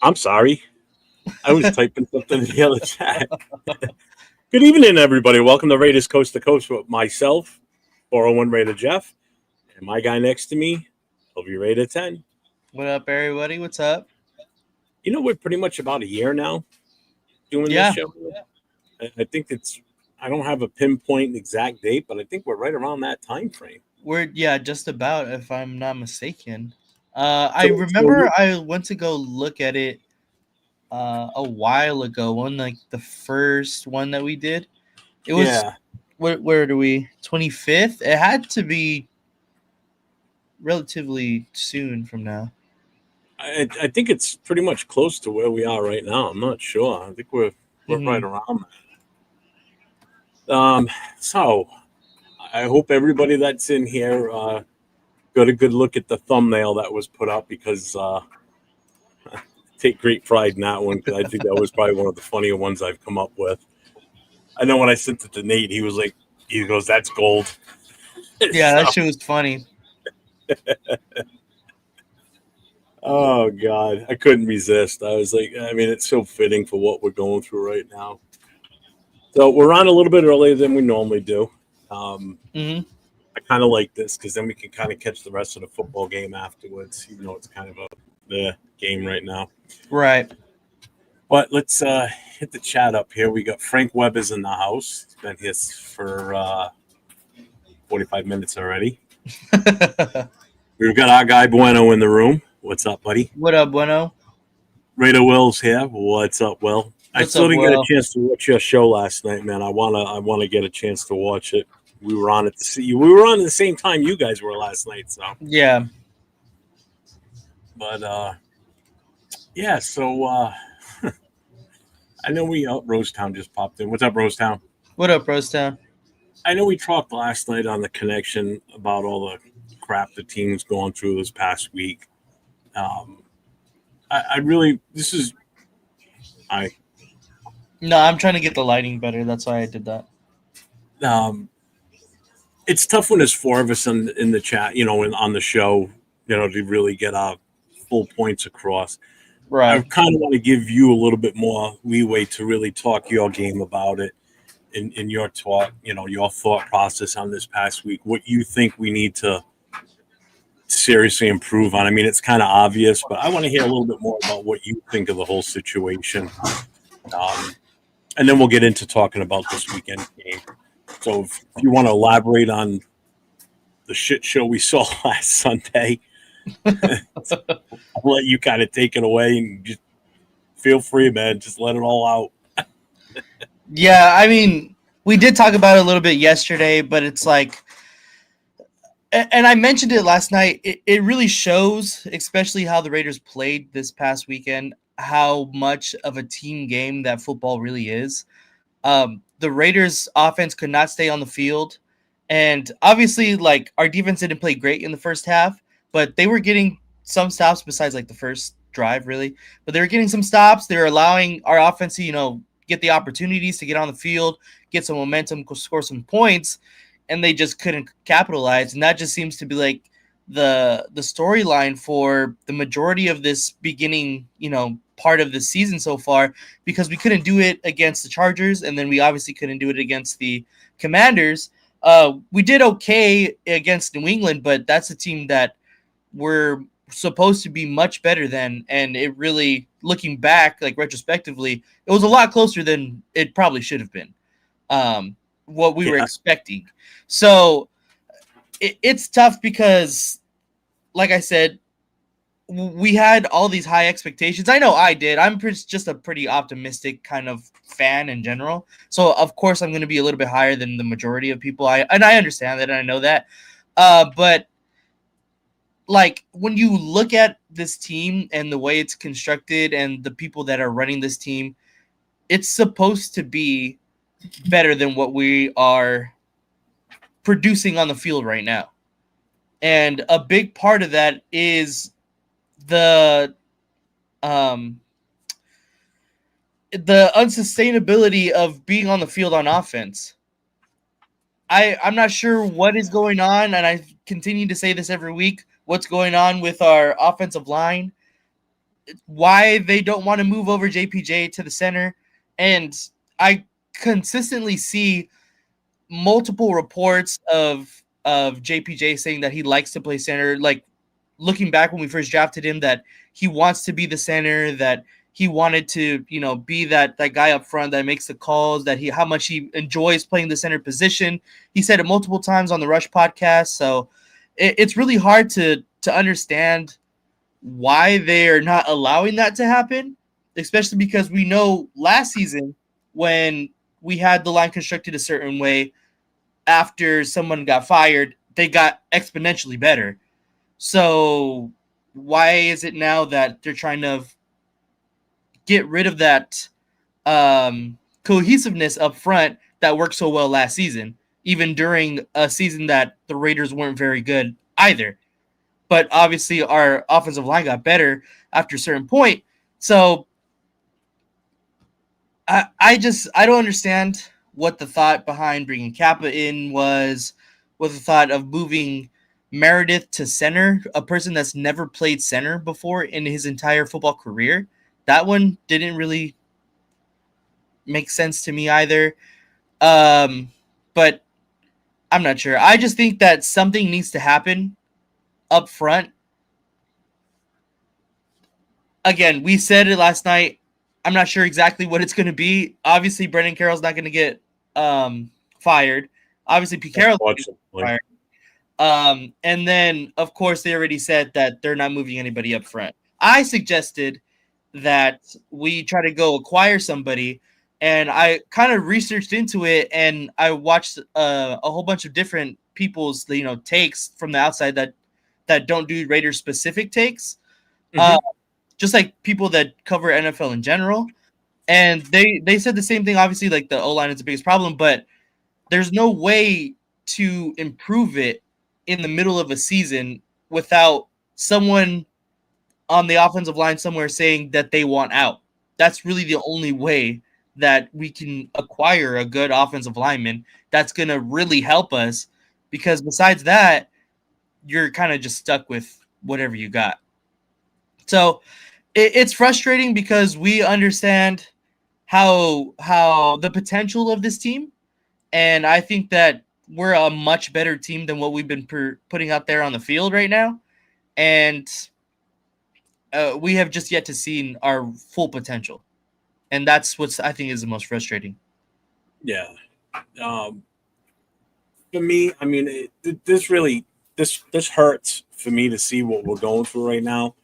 I'm sorry. I was typing something in the other chat. Good evening, everybody. Welcome to Raiders Coast to Coast with myself, 401 Raider Jeff, and my guy next to me, LV Raider 10. What up, everybody? What's up? We're pretty much about a year now doing this Yeah, show. I think I don't have a pinpoint exact date, but I think we're right around that time frame. we're just about, if I'm not mistaken. I So remember I went to go look at it a while ago. One like the first one that we did. It was yeah, where do we 25th? It had to be relatively soon from now. I think it's pretty much close to where we are right now. I'm not sure. I think we're right Hmm. around that. So I hope everybody that's in here got a good look at the thumbnail that was put up because take great pride in that one because I think that was probably one of the funnier ones I've come up with. I know when I sent it to Nate, he goes, "That's gold." Yeah, that So, shit was funny. oh God, I couldn't resist. I was like, I mean, it's so fitting for what we're going through right now. So we're on a little bit earlier than we normally do. Um, Hmm. I kind of like this because then we can kind of catch the rest of the football game afterwards, even though it's kind of the game right now. Right. But let's hit the chat up here. We got Frank Weber's in the house. He's been here for 45 minutes already. We've got our guy Bueno in the room. What's up, buddy? What up, Bueno? Raider Will's here. What's up, Will? I What's still up, didn't get a Will? chance to watch your show last night, man. I wanna get a chance to watch it. We were on at we were on at the same time you guys were last night, so Yeah. but yeah, so I know we Rosetown just popped in. What's up, Rosetown? What up, Rostown? I know we talked last night on the connection about all the crap the team's gone through this past week. Um, I really this is I No, I'm trying to get the lighting better. That's why I did that. um, it's tough when there's four of us in the chat, on the show, to really get our full points across. I Right. kind of want to give you a little bit more leeway to really talk your game about it in your talk, your thought process on this past week, what you think we need to seriously improve on. I mean, it's kind of obvious, but I want to hear a little bit more about what you think of the whole situation. Um, and then we'll get into talking about this weekend game. So if you want to elaborate on the shit show we saw last Sunday, I'll let you kind of take it away and just feel free, man. Just let it all out. Yeah, I mean, we did talk about it a little bit yesterday, but it's like, and I mentioned it last night. It really shows, especially how the Raiders played this past weekend, how much of a team game that football really is. The Raiders' offense could not stay on the field, and obviously, like our defense didn't play great in the first half, but they were getting some stops besides like the first drive, really. But they were getting some stops. They were allowing our offense to, get the opportunities to get on the field, get some momentum, score some points, and they just couldn't capitalize. And that just seems to be like the storyline for the majority of this beginning, part of the season so far, because we couldn't do it against the Chargers, and then we obviously couldn't do it against the Commanders. We did okay against New England, but that's a team that we're supposed to be much better than, and it really, looking back, like retrospectively, it was a lot closer than it probably should have been. What we were Yeah, expecting. So it's tough because, like I said, we had all these high expectations. I know I did. I'm just a pretty optimistic kind of fan in general. So of course I'm going to be a little bit higher than the majority of people. I understand that and I know that. But like when you look at this team and the way it's constructed and the people that are running this team, it's supposed to be better than what we are producing on the field right now. And a big part of that is the um the unsustainability of being on the field on offense. I'm not sure what is going on, and I continue to say this every week. What's going on with our offensive line? why they don't want to move over JPJ to the center. And I consistently see multiple reports of JPJ saying that he likes to play center. Like looking back when we first drafted him, that he wants to be the center, that he wanted to, be that guy up front that makes the calls, that how much he enjoys playing the center position. He said it multiple times on the Rush podcast. So it's really hard to understand why they are not allowing that to happen, especially because we know last season when we had the line constructed a certain way, after someone got fired, they got exponentially better. So why is it now that they're trying to get rid of that cohesiveness up front that worked so well last season, even during a season that the Raiders weren't very good either? But obviously our offensive line got better after a certain point. So I don't understand what the thought behind bringing Kappa in was, what the thought of moving Meredith to center, a person that's never played center before in his entire football career. That one didn't really make sense to me either. But I'm not sure. I just think that something needs to happen up front. Again, we said it last night. I'm not sure exactly what it's going to be. Obviously, Brendan Carroll's not going to get fired. Obviously, Pete Carroll's fired. And then, of course, they already said that they're not moving anybody up front. I suggested that we try to go acquire somebody, and I kind of researched into it, and I watched a whole bunch of different people's takes from the outside that don't do Raiders specific takes. Mm-hmm. Just like people that cover NFL in general. And they said the same thing. Obviously, like the O-line is the biggest problem, but there's no way to improve it in the middle of a season without someone on the offensive line somewhere saying that they want out. That's really the only way that we can acquire a good offensive lineman that's going to really help us, because besides that, you're kind of just stuck with whatever you got. So it's frustrating because we understand how the potential of this team, and I think that we're a much better team than what we've been putting out there on the field right now, and we have just yet to see our full potential, and that's what I think is the most frustrating. Yeah, for me, I mean, this hurts for me to see what we're going through right now.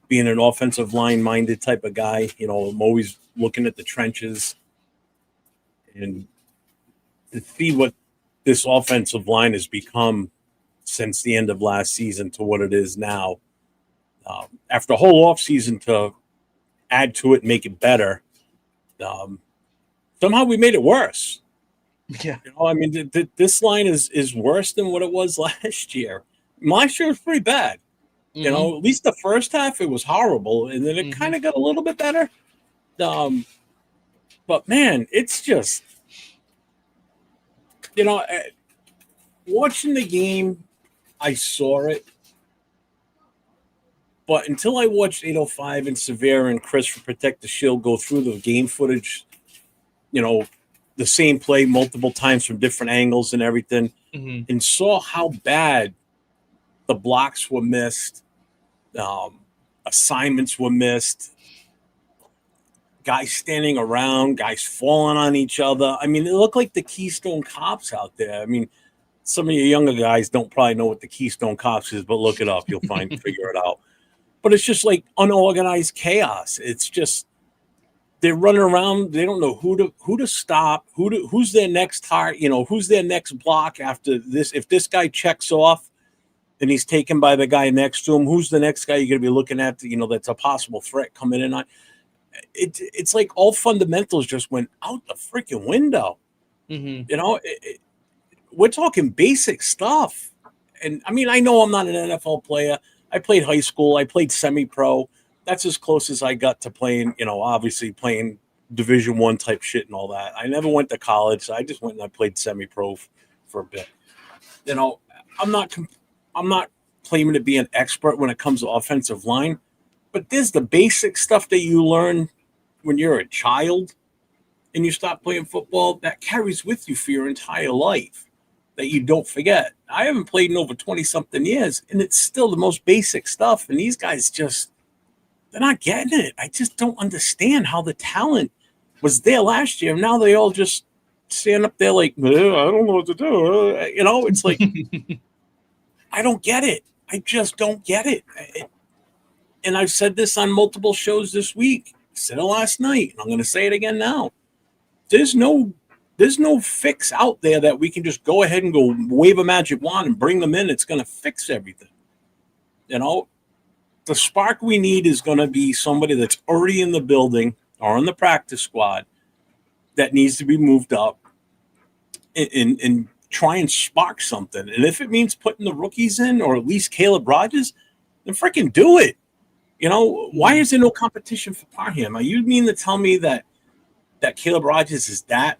Being an offensive line-minded type of guy, I'm always looking at the trenches, and to see what this offensive line has become since the end of last season to what it is now. After a whole offseason to add to it and make it better, somehow we made it worse. Yeah. I mean, this line is worse than what it was last year. Last year was pretty bad. Mm-hmm. At least the first half, it was horrible, and then it kind of got a little bit better. But, man, it's just, watching the game, I saw it. But until I watched 805 and Severe and Chris from Protect the Shield go through the game footage, the same play multiple times from different angles and everything, and saw how bad the blocks were missed, assignments were missed, guys standing around, guys falling on each other. I mean, it looked like the Keystone Cops out there. I mean, some of you younger guys don't probably know what the Keystone Cops is, but look it up. You'll figure it out. But it's just like unorganized chaos. It's just they're running around. They don't know who to stop, who's their next target, who's their next block after this. If this guy checks off and he's taken by the guy next to him, who's the next guy you're going to be looking at? That's a possible threat coming in on. It's like all fundamentals just went out the freaking window. We're talking basic stuff. And I mean, I know I'm not an NFL player. I played high school. I played semi-pro. That's as close as I got to playing, obviously playing Division I type shit and all that. I never went to college. So I just went and I played semi-pro for a bit. I'm not claiming to be an expert when it comes to offensive line, But there's the basic stuff that you learn when you're a child and you stop playing football that carries with you for your entire life that you don't forget. I haven't played in over 20 something years, and it's still the most basic stuff. And these guys they're not getting it. I just don't understand how the talent was there last year. Now they all just stand up there like, I don't know what to do. It's like, I don't get it. I just don't get it. And I've said this on multiple shows this week. I said it last night, and I'm going to say it again now. There's no fix out there that we can just go ahead and go wave a magic wand and bring them in. It's going to fix everything. The spark we need is going to be somebody that's already in the building or in the practice squad that needs to be moved up and try and spark something. And if it means putting the rookies in, or at least Caleb Rogers, then freaking do it. Why is there no competition for Parham? You mean to tell me that Caleb Rogers is that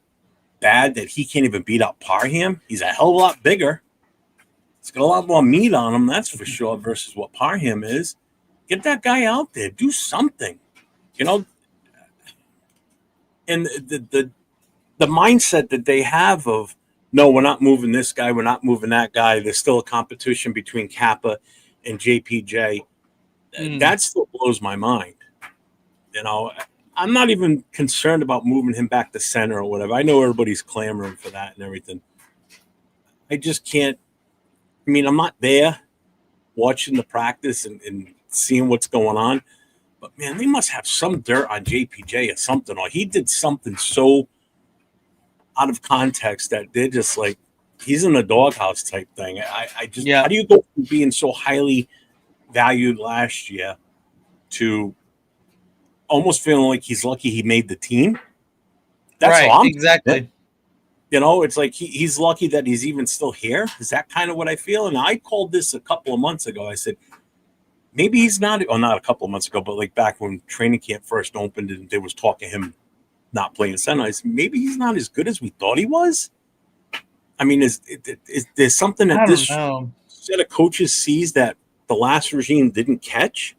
bad that he can't even beat out Parham? He's a hell of a lot bigger. He's got a lot more meat on him, that's for sure, versus what Parham is. Get that guy out there. Do something. And the mindset that they have of, no, we're not moving this guy, we're not moving that guy. There's still a competition between Kappa and JPJ. That still blows my mind. I'm not even concerned about moving him back to center or whatever. I know everybody's clamoring for that and everything. I just can't. I'm not there watching the practice and seeing what's going on. But, man, they must have some dirt on JPJ or something. Or he did something so out of context that they're just like, he's in a doghouse type thing. How do you go from being so highly valued last year to almost feeling like he's lucky he made the team? That's right, all I'm exactly. It's like he's lucky that he's even still here. Is that kind of what I feel? And I called this a couple of months ago. I said, maybe he's not a couple of months ago, but like back when training camp first opened and there was talk of him not playing center. I said, maybe he's not as good as we thought he was. Is there something that this set of coaches sees that the last regime didn't catch?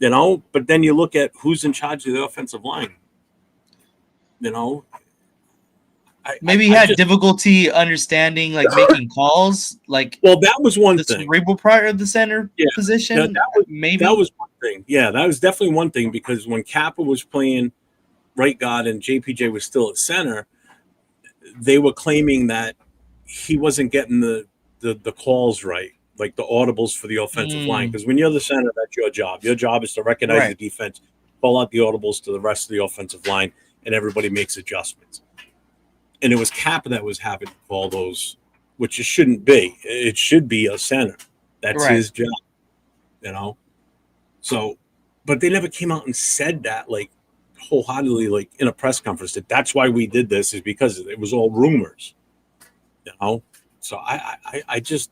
But then you look at who's in charge of the offensive line. Maybe he had difficulty understanding, like making calls. Well, that was one thing. The cerebral part of the center position. Maybe that was one thing. Yeah, that was definitely one thing, because when Kappa was playing right guard and JPJ was still at center, they were claiming that he wasn't getting the calls right, like the audibles for the offensive line. Because when you're the center, that's your job. Your job is to recognize the defense, call out the audibles to the rest of the offensive line, and everybody makes adjustments. And it was Kappa that was having to call those, which it shouldn't be. It should be a center. That's his job, So, but they never came out and said that, like, wholeheartedly, like in a press conference, that's why we did this, is because it was all rumors, So I just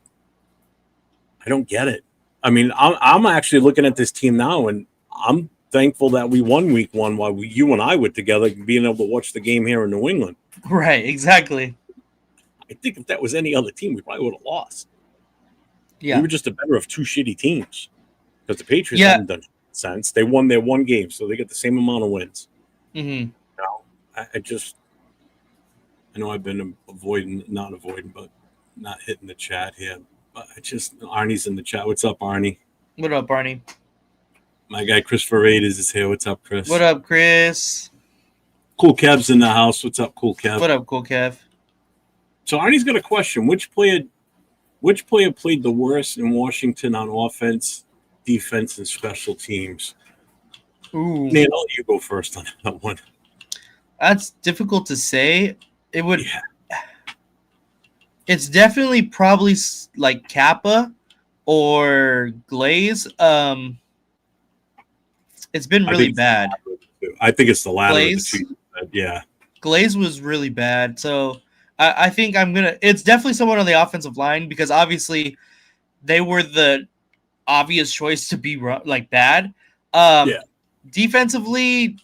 don't get it. I'm actually looking at this team now, and I'm thankful that we won week one while you and I were together, being able to watch the game here in New England. Right, exactly. I think if that was any other team, we probably would have lost. Yeah. We were just the better of two shitty teams, because the Patriots haven't done sense. They won their one game, so they get the same amount of wins. Mm-hmm. I know I've been but not hitting the chat here. But Arnie's in the chat. What's up, Arnie? What up, Arnie? My guy Christopher Raiders is here. What's up, Chris? What up, Chris? Cool Kev's in the house. What's up, Cool Kev? What up, Cool Kev? So Arnie's got a question. Which player played the worst in Washington on offense, defense, and special teams? Ooh. Man, I'll let you go first on that one. That's difficult to say. It would. Yeah. It's definitely probably like Kappa or Glaze. It's been really bad. I think it's the latter. Glaze? Of the two. Yeah. Glaze was really bad. So I think it's definitely someone on the offensive line, because obviously they were the obvious choice to be like bad. Defensively,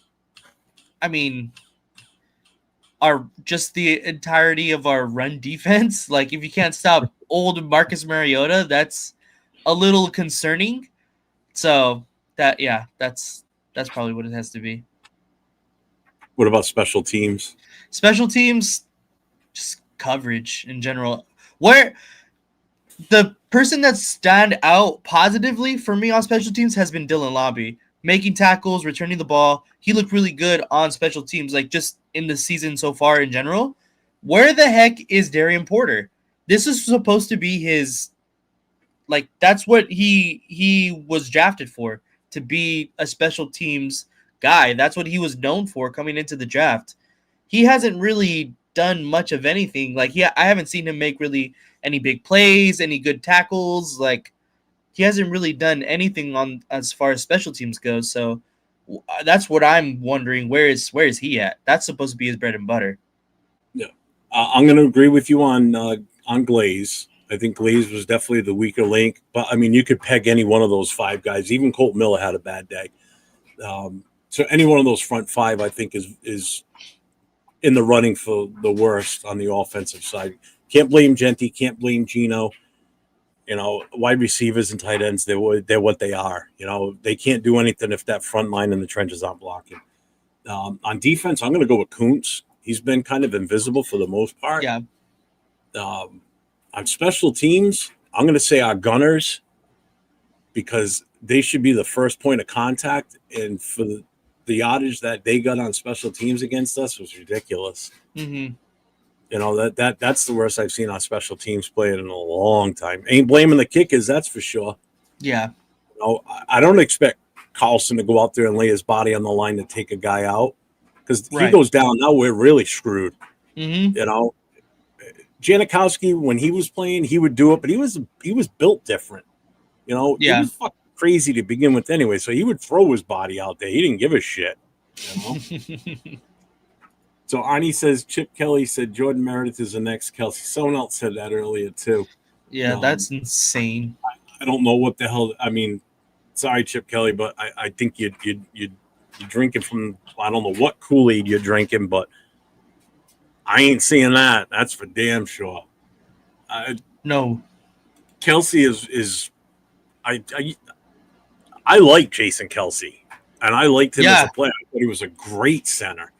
just the entirety of our run defense. Like, if you can't stop old Marcus Mariota, that's a little concerning. So That's probably what it has to be. What about special teams? Special teams, just coverage in general. Where the person that stand out positively for me on special teams has been Dylan Lobby, making tackles, returning the ball. He looked really good on special teams, like just in the season so far in general. Where the heck is Darian Porter? This is supposed to be his, like, that's what he was drafted for, to be a special teams guy. That's what he was known for coming into the draft. He hasn't really done much of anything. Like, I haven't seen him make really any big plays, any good tackles. Like, he hasn't really done anything on as far as special teams goes. So that's what I'm wondering. Where is he at? That's supposed to be his bread and butter. Yeah, I'm going to agree with you on Glaze. I think Glaze was definitely the weaker link, but I mean, you could peg any one of those five guys. Even Colt Miller had a bad day. So any one of those front five, I think, is in the running for the worst on the offensive side. Can't blame Genty. Can't blame Gino. You know, wide receivers and tight ends, they're what they are. You know, they can't do anything if that front line in the trenches aren't blocking. On defense, I'm going to go with Kuntz. He's been kind of invisible for the most part. Yeah. On special teams, I'm going to say our gunners, because they should be the first point of contact. And for the yardage that they got on special teams against us was ridiculous. Mm-hmm. You know, that's the worst I've seen on special teams play in a long time. Ain't blaming the kickers, that's for sure. Yeah. You know, I don't expect Carlson to go out there and lay his body on the line to take a guy out, because he goes down. Now we're really screwed. Mm-hmm. You know, Janikowski, when he was playing, he would do it, but he was built different. You know, he was fucking crazy to begin with anyway, so he would throw his body out there. He didn't give a shit. You know? So Arnie says Chip Kelly said Jordan Meredith is the next Kelsey. Someone else said that earlier too. Yeah, that's insane. I don't know what the hell. I mean, sorry, Chip Kelly, but I think you're drinking from, I don't know what Kool-Aid you're drinking, but I ain't seeing that. That's for damn sure. No, Kelsey is I like Jason Kelsey, and I liked him as a player. I thought he was a great center.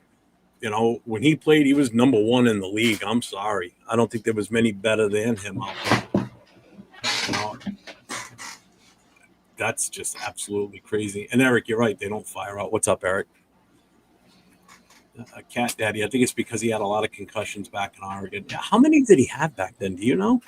You know, when he played, he was number one in the league. I'm sorry. I don't think there was many better than him out there. You know, that's just absolutely crazy. And Eric, you're right. They don't fire out. What's up, Eric? Cat Daddy. I think it's because he had a lot of concussions back in Oregon. Yeah, how many did he have back then? Do you know?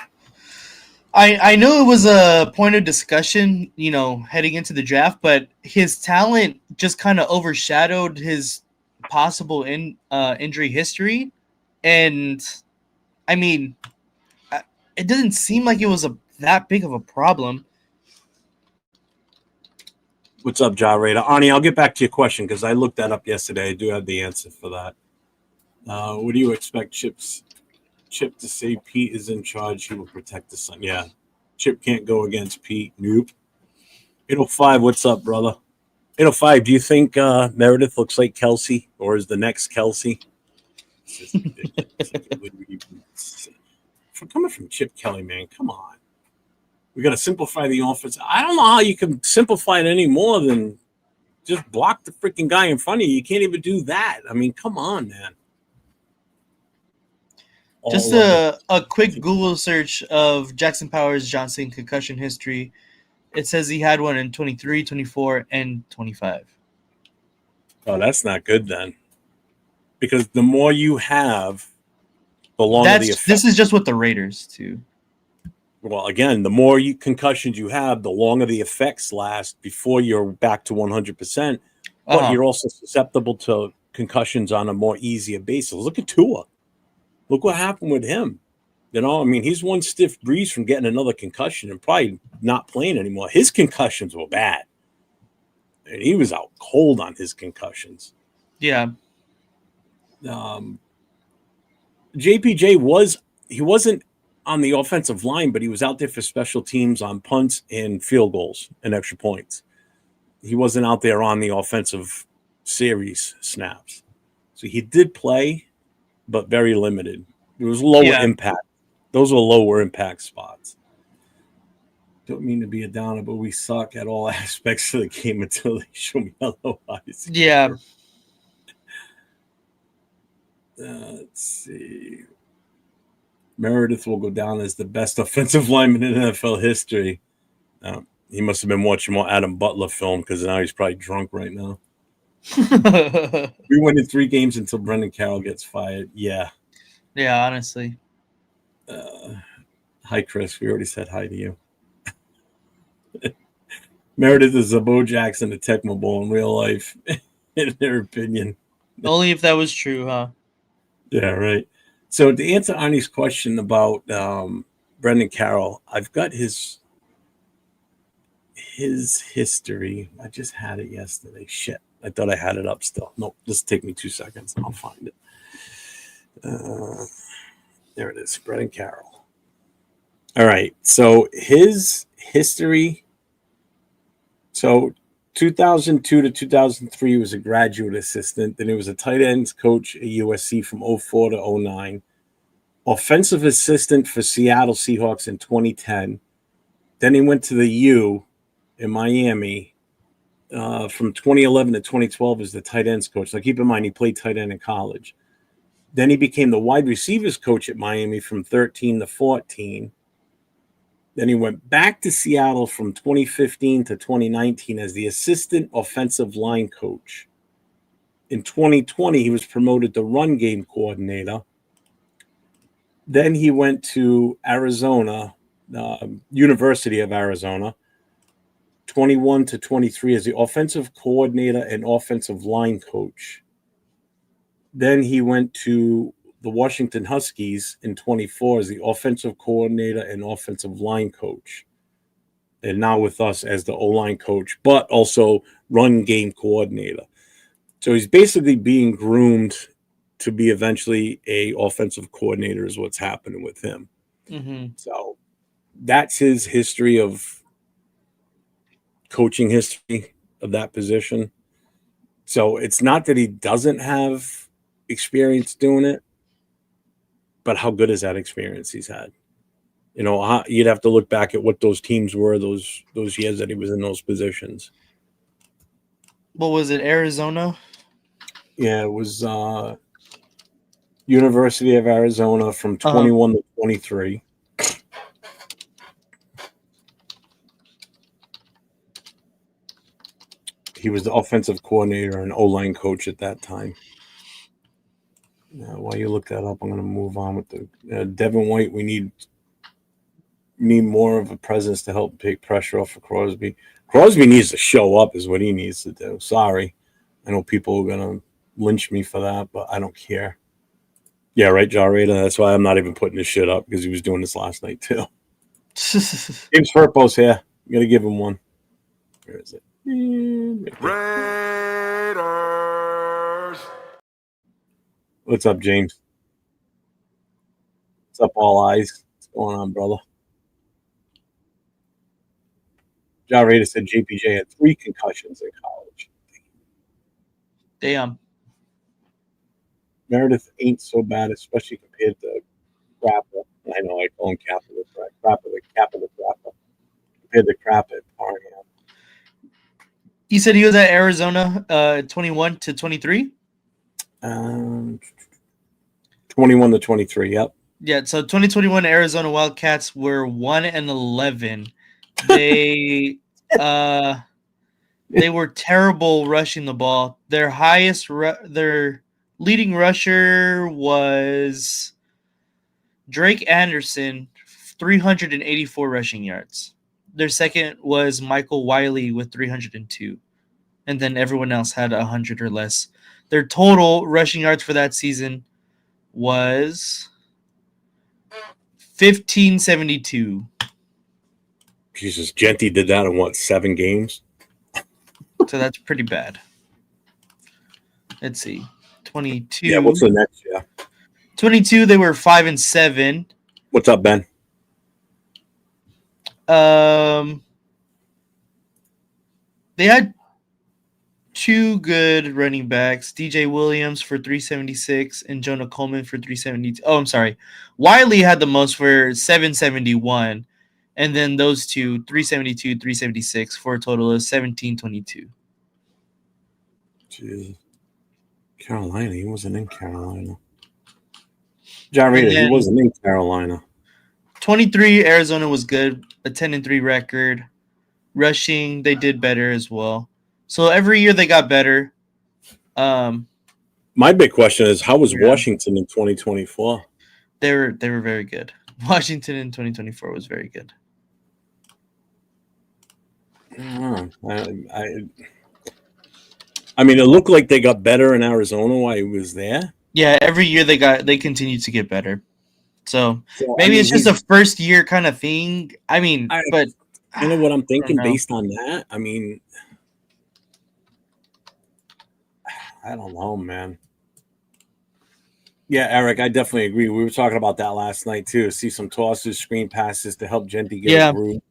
I know it was a point of discussion, you know, heading into the draft, but his talent just kind of overshadowed his possible injury history. And I mean, it doesn't seem like it was that big of a problem. What's up, Ja Raider? Arnie, I'll get back to your question because I looked that up yesterday. I do have the answer for that. What do you expect Chip to say? Pete is in charge. He will protect the son. Yeah. Chip can't go against Pete. Nope. 805, what's up, brother? 805, do you think Meredith looks like Kelsey or is the next Kelsey? This is ridiculous. For coming from Chip Kelly, man, come on. We got to simplify the offense. I don't know how you can simplify it any more than just block the freaking guy in front of you. You can't even do that. I mean, come on, man. Just a quick Google search of Jackson Powers Johnson concussion history. It says he had one in 23, 24, and 25. Oh, that's not good then. Because the more you have, the longer the effect. This is just with the Raiders, too. Well, again, the more concussions you have, the longer the effects last before you're back to 100%. But you're also susceptible to concussions on a more easier basis. Look at Tua. Look what happened with him. You know, I mean, he's one stiff breeze from getting another concussion and probably not playing anymore. His concussions were bad. And he was out cold on his concussions. Yeah. JPJ wasn't on the offensive line, but he was out there for special teams on punts and field goals and extra points. He wasn't out there on the offensive series snaps. So he did play, but very limited. It was lower impact. Those were lower impact spots. Don't mean to be a downer, but we suck at all aspects of the game until they show me otherwise. Yeah. Let's see. Meredith will go down as the best offensive lineman in NFL history. He must have been watching more Adam Butler film because now he's probably drunk right now. We win in 3 games until Brendan Carroll gets fired. Yeah. Yeah, honestly. Hi, Chris. We already said hi to you. Meredith is a Bo Jackson to Tecmo Bowl in real life, in their opinion. Only if that was true, huh? Yeah, right. So to answer Arnie's question about Brendan Carroll, I've got his history. I just had it yesterday. Shit. I thought I had it up still. Nope. Just take me 2 seconds and I'll find it. There it is. Brendan Carroll. All right. So his history. So 2002 to 2003 was a graduate assistant. Then he was a tight ends coach at USC from 04 to 09. Offensive assistant for Seattle Seahawks in 2010. Then he went to the U in Miami from 2011 to 2012 as the tight ends coach. Now, keep in mind, he played tight end in college. Then he became the wide receivers coach at Miami from 13 to 14. Then he went back to Seattle from 2015 to 2019 as the assistant offensive line coach. In 2020, he was promoted to run game coordinator. Then he went to Arizona, University of Arizona, 21 to 23 as the offensive coordinator and offensive line coach. Then he went to the Washington Huskies in 24 as the offensive coordinator and offensive line coach. And now with us as the O-line coach, but also run game coordinator. So he's basically being groomed to be eventually a offensive coordinator is what's happening with him. Mm-hmm. So that's his history of coaching history of that position. So it's not that he doesn't have experience doing it, but how good is that experience he's had? You know, you'd have to look back at what those teams were those years that he was in those positions. What was it, Arizona? Yeah, it was University of Arizona from 21 to 23. He was the offensive coordinator and O-line coach at that time. While you look that up, I'm going to move on with the Devin White. We need more of a presence to help take pressure off of Crosby. Crosby needs to show up is what he needs to do. Sorry. I know people are going to lynch me for that, but I don't care. Yeah, right, Jarrada. That's why I'm not even putting this shit up because he was doing this last night too. James Furpo's here. You got to give him one. Where is it? Raiders. What's up, James? What's up, all eyes? What's going on, brother? Jarrada said JPJ had 3 concussions in college. Damn. Meredith ain't so bad, especially compared to Crapper. I know I call him Crapper the Crapper. Compared to Crapper at Parham. You said he was at Arizona 21 to 23? 21 to 23, yep. Yeah, so 2021 Arizona Wildcats were 1-11. They were terrible rushing the ball. Their their leading rusher was Drake Anderson, 384 rushing yards. Their second was Michael Wiley with 302. And then everyone else had 100 or less. Their total rushing yards for that season was 1,572. Jesus, Genty did that in what, 7 games? So that's pretty bad. Let's see. 22. Yeah, what's the next? Yeah. 22, they were 5-7. What's up, Ben? They had 2 good running backs, DJ Williams for 376 and Jonah Coleman for 372. Oh, I'm sorry. Wiley had the most for 771, And then those two, 372, 376, for a total of 1722. Jeez. Carolina, he wasn't in Carolina. John And Rader, he then wasn't in Carolina. 23, Arizona was good, a 10-3 record. Rushing, they did better as well. So every year they got better. My big question is, how was Yeah. Washington in 2024? They were very good. Washington in 2024 was very good. I mean, it looked like they got better in Arizona while he was there. Yeah, every year they continued to get better. So maybe I mean, it's just a first year kind of thing. I mean, but you know what I'm thinking know. based on that? I mean, I don't know, man. Yeah, Eric, I definitely agree. We were talking about that last night too. See some tosses, screen passes to help Genty get a groove.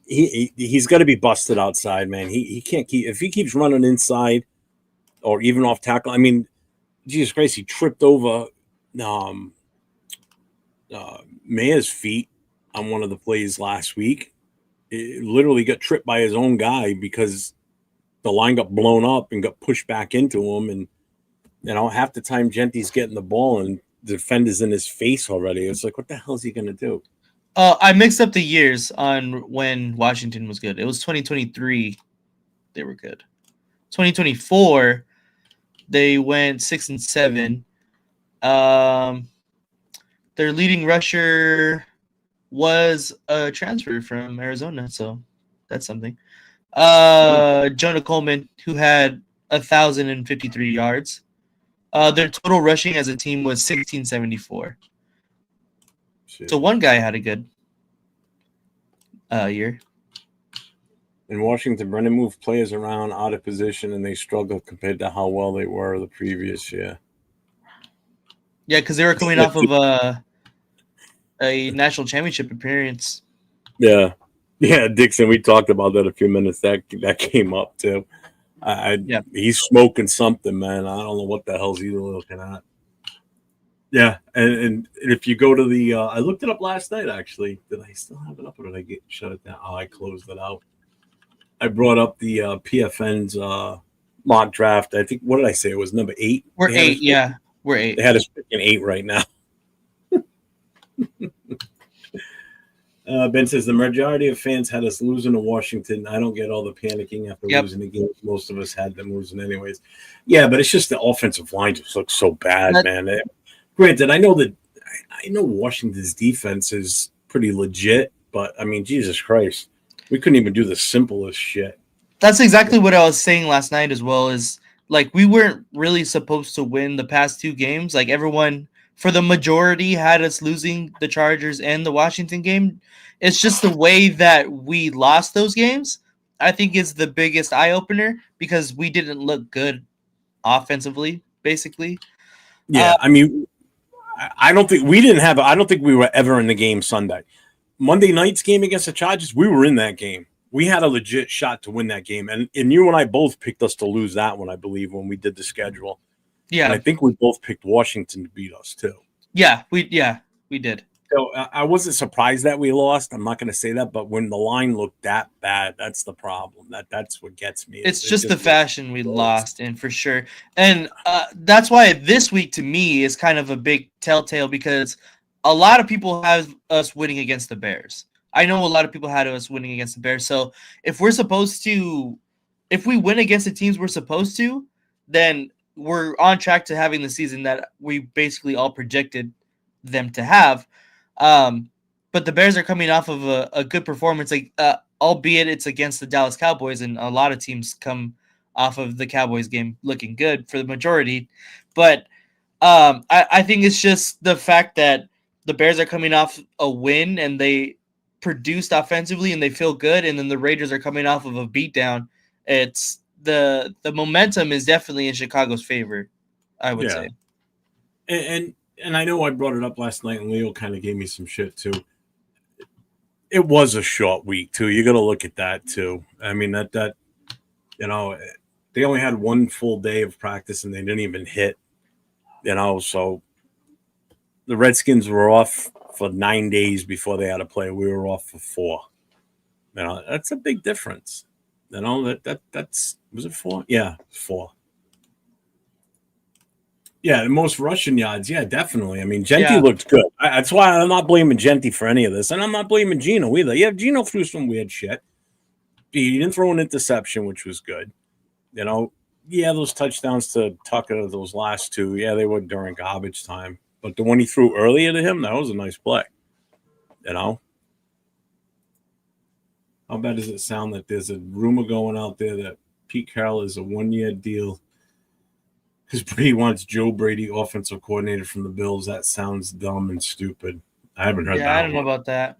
He's got to be busted outside, man. He can't keep if he keeps running inside or even off tackle. I mean, Jesus Christ, he tripped over Maya's feet on one of the plays last week. It literally got tripped by his own guy because the line got blown up and got pushed back into him. And half the time Genty's getting the ball and the defender's in his face already. It's like, what the hell is he going to do? I mixed up the years on when Washington was good. It was 2023. They were good. 2024, they went 6-7. Their leading rusher was a transfer from Arizona, so that's something. Jonah Coleman, who had 1,053 yards. Their total rushing as a team was 1,674. So one guy had a good year. In Washington, Brennan moved players around out of position, and they struggled compared to how well they were the previous year. Yeah, because they were coming off of a national championship appearance. Yeah, Dixon. We talked about that a few minutes. That came up too. He's smoking something, man. I don't know what the hell's he looking at. Yeah, and if you go to the, I looked it up last night. Actually, did I still have it up, or did I shut it down? Oh, I closed it out. I brought up the PFN's mock draft. I think, what did I say? It was number 8. We're 8, yeah. We're 8. They had us picking 8 right now. Ben says the majority of fans had us losing to Washington. I don't get all the panicking after losing the game. Most of us had them losing anyways. Yeah, but it's just the offensive line just looks so bad, man. Granted, I know Washington's defense is pretty legit, but I mean, Jesus Christ, we couldn't even do the simplest shit. That's exactly what I was saying last night as well. Is like we weren't really supposed to win the past 2 games. Like everyone, for the majority, had us losing the Chargers and the Washington game. It's just the way that we lost those games, I think, is the biggest eye opener because we didn't look good offensively, basically. Yeah, I mean, I don't think we were ever in the game Sunday. Monday night's game against the Chargers, we were in that game. We had a legit shot to win that game. And you and I both picked us to lose that one, I believe, when we did the schedule. Yeah. And I think we both picked Washington to beat us, too. Yeah, we did. So I wasn't surprised that we lost. I'm not going to say that. But when the line looked that bad, that's the problem. That's what gets me. It's just the fashion we lost in, for sure. And that's why this week, to me, is kind of a big telltale because a lot of people have us winning against the Bears. I know a lot of people had us winning against the Bears. So if we win against the teams we're supposed to, then we're on track to having the season that we basically all projected them to have. But the Bears are coming off of a good performance, albeit it's against the Dallas Cowboys, and a lot of teams come off of the Cowboys game looking good for the majority. But I think it's just the fact that the Bears are coming off a win and they produced offensively and they feel good, and then the Raiders are coming off of a beatdown. It's the momentum is definitely in Chicago's favor, I would say. And I know I brought it up last night, and Leo kind of gave me some shit too. It was a short week too. You got to look at that too. I mean that they only had one full day of practice and they didn't even hit. So the Redskins were off for 9 days before they had to play. We were off for 4. You know, that's a big difference. You know, that's was it 4? Yeah, 4. Yeah, the most rushing yards. Yeah, definitely. I mean, Genti looked good. That's why I'm not blaming Genti for any of this, and I'm not blaming Gino either. Yeah, Gino threw some weird shit. He didn't throw an interception, which was good. You know, yeah, those touchdowns to Tucker, those last 2, yeah, they were during garbage time. But the one he threw earlier to him, that was a nice play. You know, how bad does it sound that there's a rumor going out there that Pete Carroll is a 1-year deal because Brady wants Joe Brady, offensive coordinator from the Bills? That sounds dumb and stupid. I haven't heard that. Yeah, I don't know about that.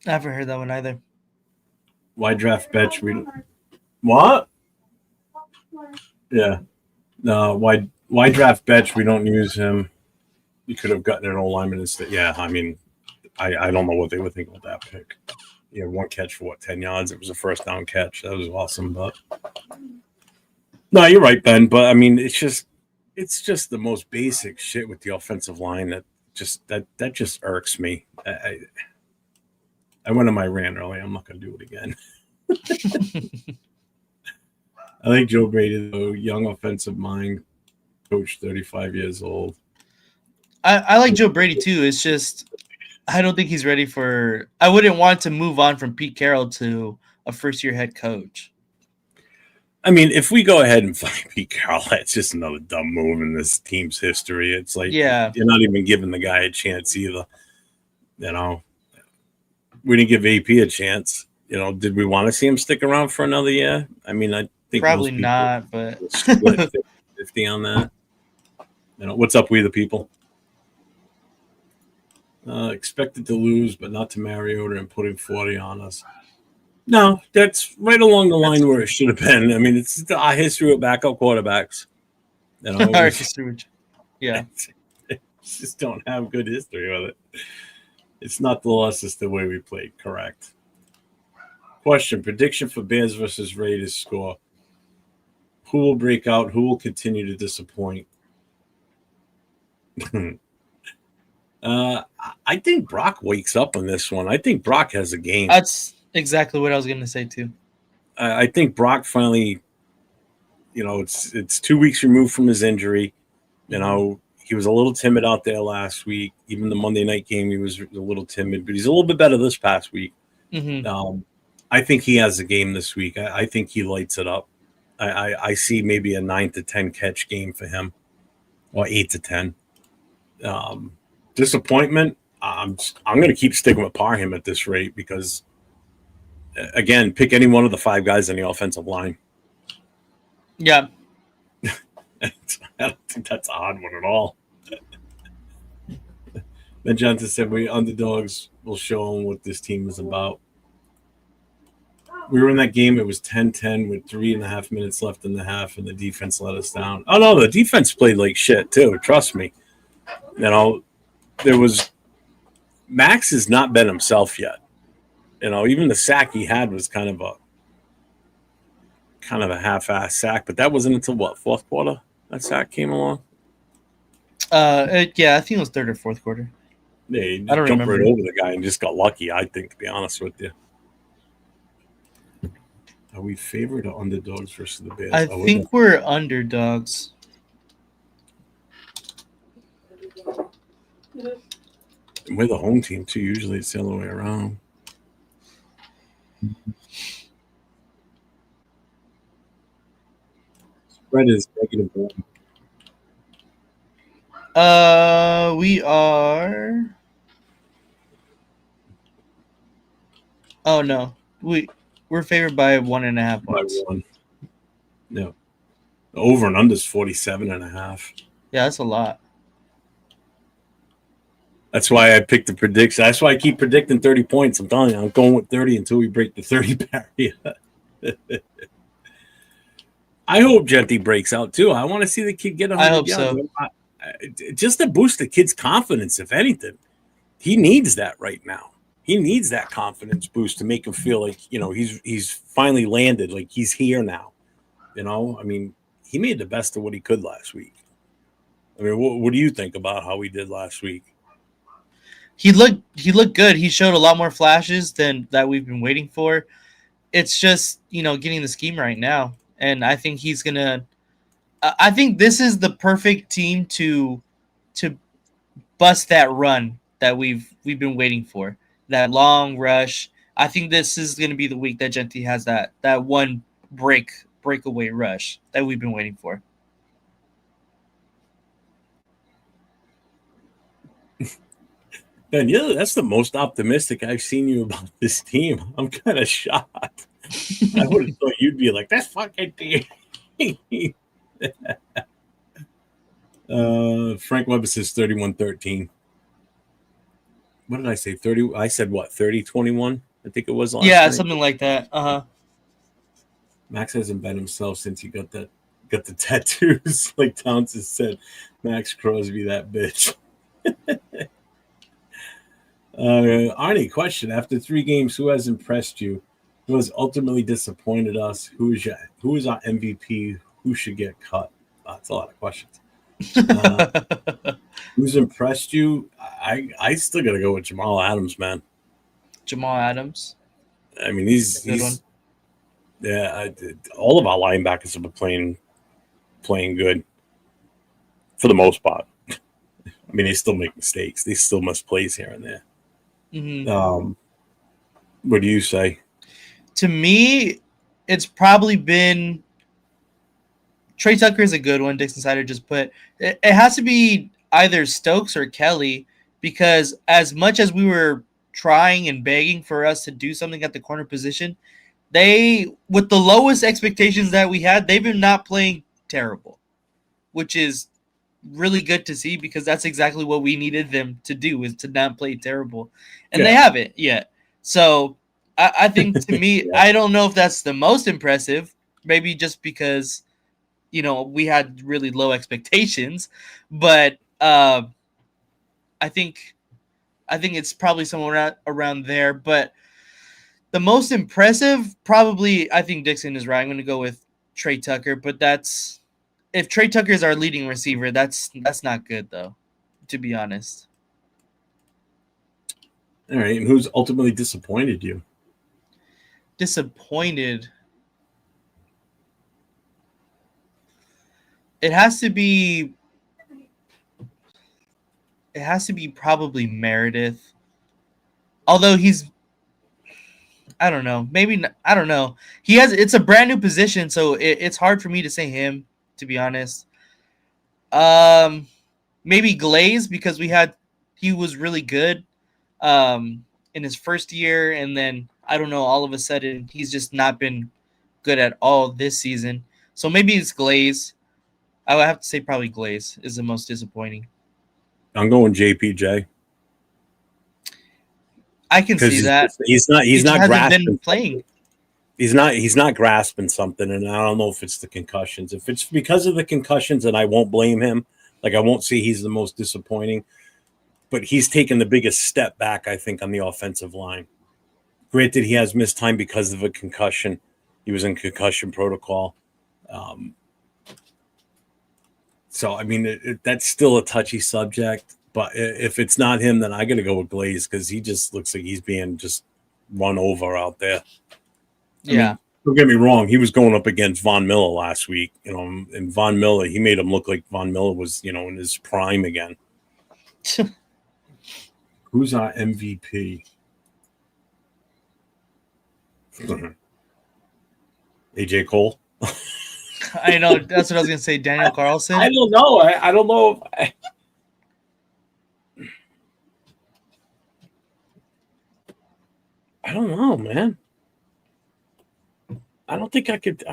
I haven't heard that one either. Why draft Betch? What? Yeah. No, why draft Betch? We don't use him. You could have gotten an old lineman instead. Yeah, I mean, I don't know what they would think about that pick. Yeah, 1 catch for 10 yards. It was a first down catch. That was awesome. But no, you're right, Ben. But I mean, it's just the most basic shit with the offensive line that just irks me. I went on my rant earlier. I'm not going to do it again. I like Joe Brady, though. Young offensive mind, coach, 35 years old. I like Joe Brady too. It's just I don't think he's ready for. I wouldn't want to move on from Pete Carroll to a first-year head coach. I mean, if we go ahead and find Pete Carroll, that's just another dumb move in this team's history. It's like you're not even giving the guy a chance either. You know, we didn't give AP a chance. You know, did we want to see him stick around for another year? I mean, I think probably not, but split 50 on that. You know, what's up, we the people? Expected to lose, but not to Mariota and putting 40 on us. No, that's right along the line where it should have been. I mean, it's our history of backup quarterbacks. You know, our history. Yeah, just don't have good history with it. It's not the loss; it's the way we played. Correct. Question: prediction for Bears versus Raiders score. Who will break out? Who will continue to disappoint? I think Brock wakes up on this one. I think Brock has a game. That's exactly what I was going to say too. I think Brock finally, you know, it's 2 weeks removed from his injury. You know, he was a little timid out there last week. Even the Monday night game, he was a little timid, but he's a little bit better this past week. Mm-hmm. I think he has a game this week. I think he lights it up. I see maybe a 9 to 10 catch game for him, or 8 to 10. Disappointment. I'm going to keep sticking with Parham at this rate because, again, pick any one of the 5 guys on the offensive line. Yeah. I don't think that's a hard one at all. Then Johnson said, we underdogs will show them what this team is about. We were in that game. It was 10-10 with 3.5 minutes left in the half, and the defense let us down. Oh, no, the defense played like shit, too. Trust me. You know, Max has not been himself yet. You know, even the sack he had was kind of a half-ass sack, but that wasn't until what, fourth quarter that sack came along? Yeah, I think it was third or fourth quarter. Yeah, he I don't jumped remember. right over the guy and just got lucky, I think, to be honest with you. Are we favored or underdogs versus the Bears? I think we're underdogs. We're the home team, too. Usually it's the other way around. Spread is -1. We are. Oh no, we're favored by 1.5 points. By 1. Yeah. The over and under is 47.5. Yeah, that's a lot. That's why I picked the prediction. That's why I keep predicting 30 points. I'm telling you, I'm going with 30 until we break the 30 barrier. I hope Genti breaks out too. I want to see the kid get 100 I hope yards. so. Just to boost the kid's confidence, if anything. He needs that right now. He needs that confidence boost to make him feel like, you know, he's finally landed, like he's here now. You know, I mean, he made the best of what he could last week. I mean, what do you think about how we did last week? He looked good. He showed a lot more flashes than that we've been waiting for. It's just, getting the scheme right now. And I think he's gonna I think this is the perfect team to bust that run that we've been waiting for. That long rush. I think this is gonna be the week that Genti has that one breakaway rush that we've been waiting for. And yeah, that's the most optimistic I've seen you about this team. I'm kind of shocked. I would have thought you'd be like, that's fucking team. Frank Webber says 31-13. What did I say? 30. I said what? 30-21? I think it was last Yeah, night. something like that. Max hasn't been himself since he got the tattoos. Like Townsend said, Max Crosby, that bitch. Arnie, question: after 3 games, who has impressed you? Who has ultimately disappointed us? Who is our MVP? Who should get cut? That's a lot of questions. Who's impressed you? I still gotta go with Jamal Adams, man. Jamal Adams. I mean, he's yeah. All of our linebackers have been playing good for the most part. I mean, they still make mistakes. They still miss plays here and there. Mm-hmm. What do you say? To me, it's probably been Trey Tucker is a good one. Dixon Sider just put it has to be either Stokes or Kelly, because as much as we were trying and begging for us to do something at the corner position, they, with the lowest expectations that we had, they've been not playing terrible, which is really good to see, because that's exactly what we needed them to do, is to not play terrible, and they haven't yet. So I think, to me, I don't know if that's the most impressive, maybe just because we had really low expectations, but I think it's probably somewhere around there. But the most impressive, probably, I think Dixon is right. I'm going to go with Trey Tucker, but if Trey Tucker is our leading receiver, that's not good, though, to be honest. All right, and who's ultimately disappointed you? Disappointed. It has to be probably Meredith. Although I don't know. Maybe I don't know. It's a brand new position, so it's hard for me to say him, to be honest. Maybe Glaze, because he was really good in his first year, and then I don't know, all of a sudden he's just not been good at all this season. So maybe it's Glaze. I would have to say probably Glaze is the most disappointing. I'm going JPJ. I can see that. He's not grasping playing. He's not grasping something, and I don't know if it's the concussions. If it's because of the concussions, then I won't blame him. Like, I won't say he's the most disappointing, but he's taken the biggest step back, I think, on the offensive line. Granted, he has missed time because of a concussion. He was in concussion protocol. So, I mean, that's still a touchy subject. But if it's not him, then I got to go with Glaze, because he just looks like he's being just run over out there. Yeah. I mean, don't get me wrong. He was going up against Von Miller last week, and Von Miller, he made him look like Von Miller was, in his prime again. Who's our MVP? AJ Cole. I know, that's what I was gonna say. Daniel Carlson. I don't know. I don't know. I don't know, man. I don't think I could.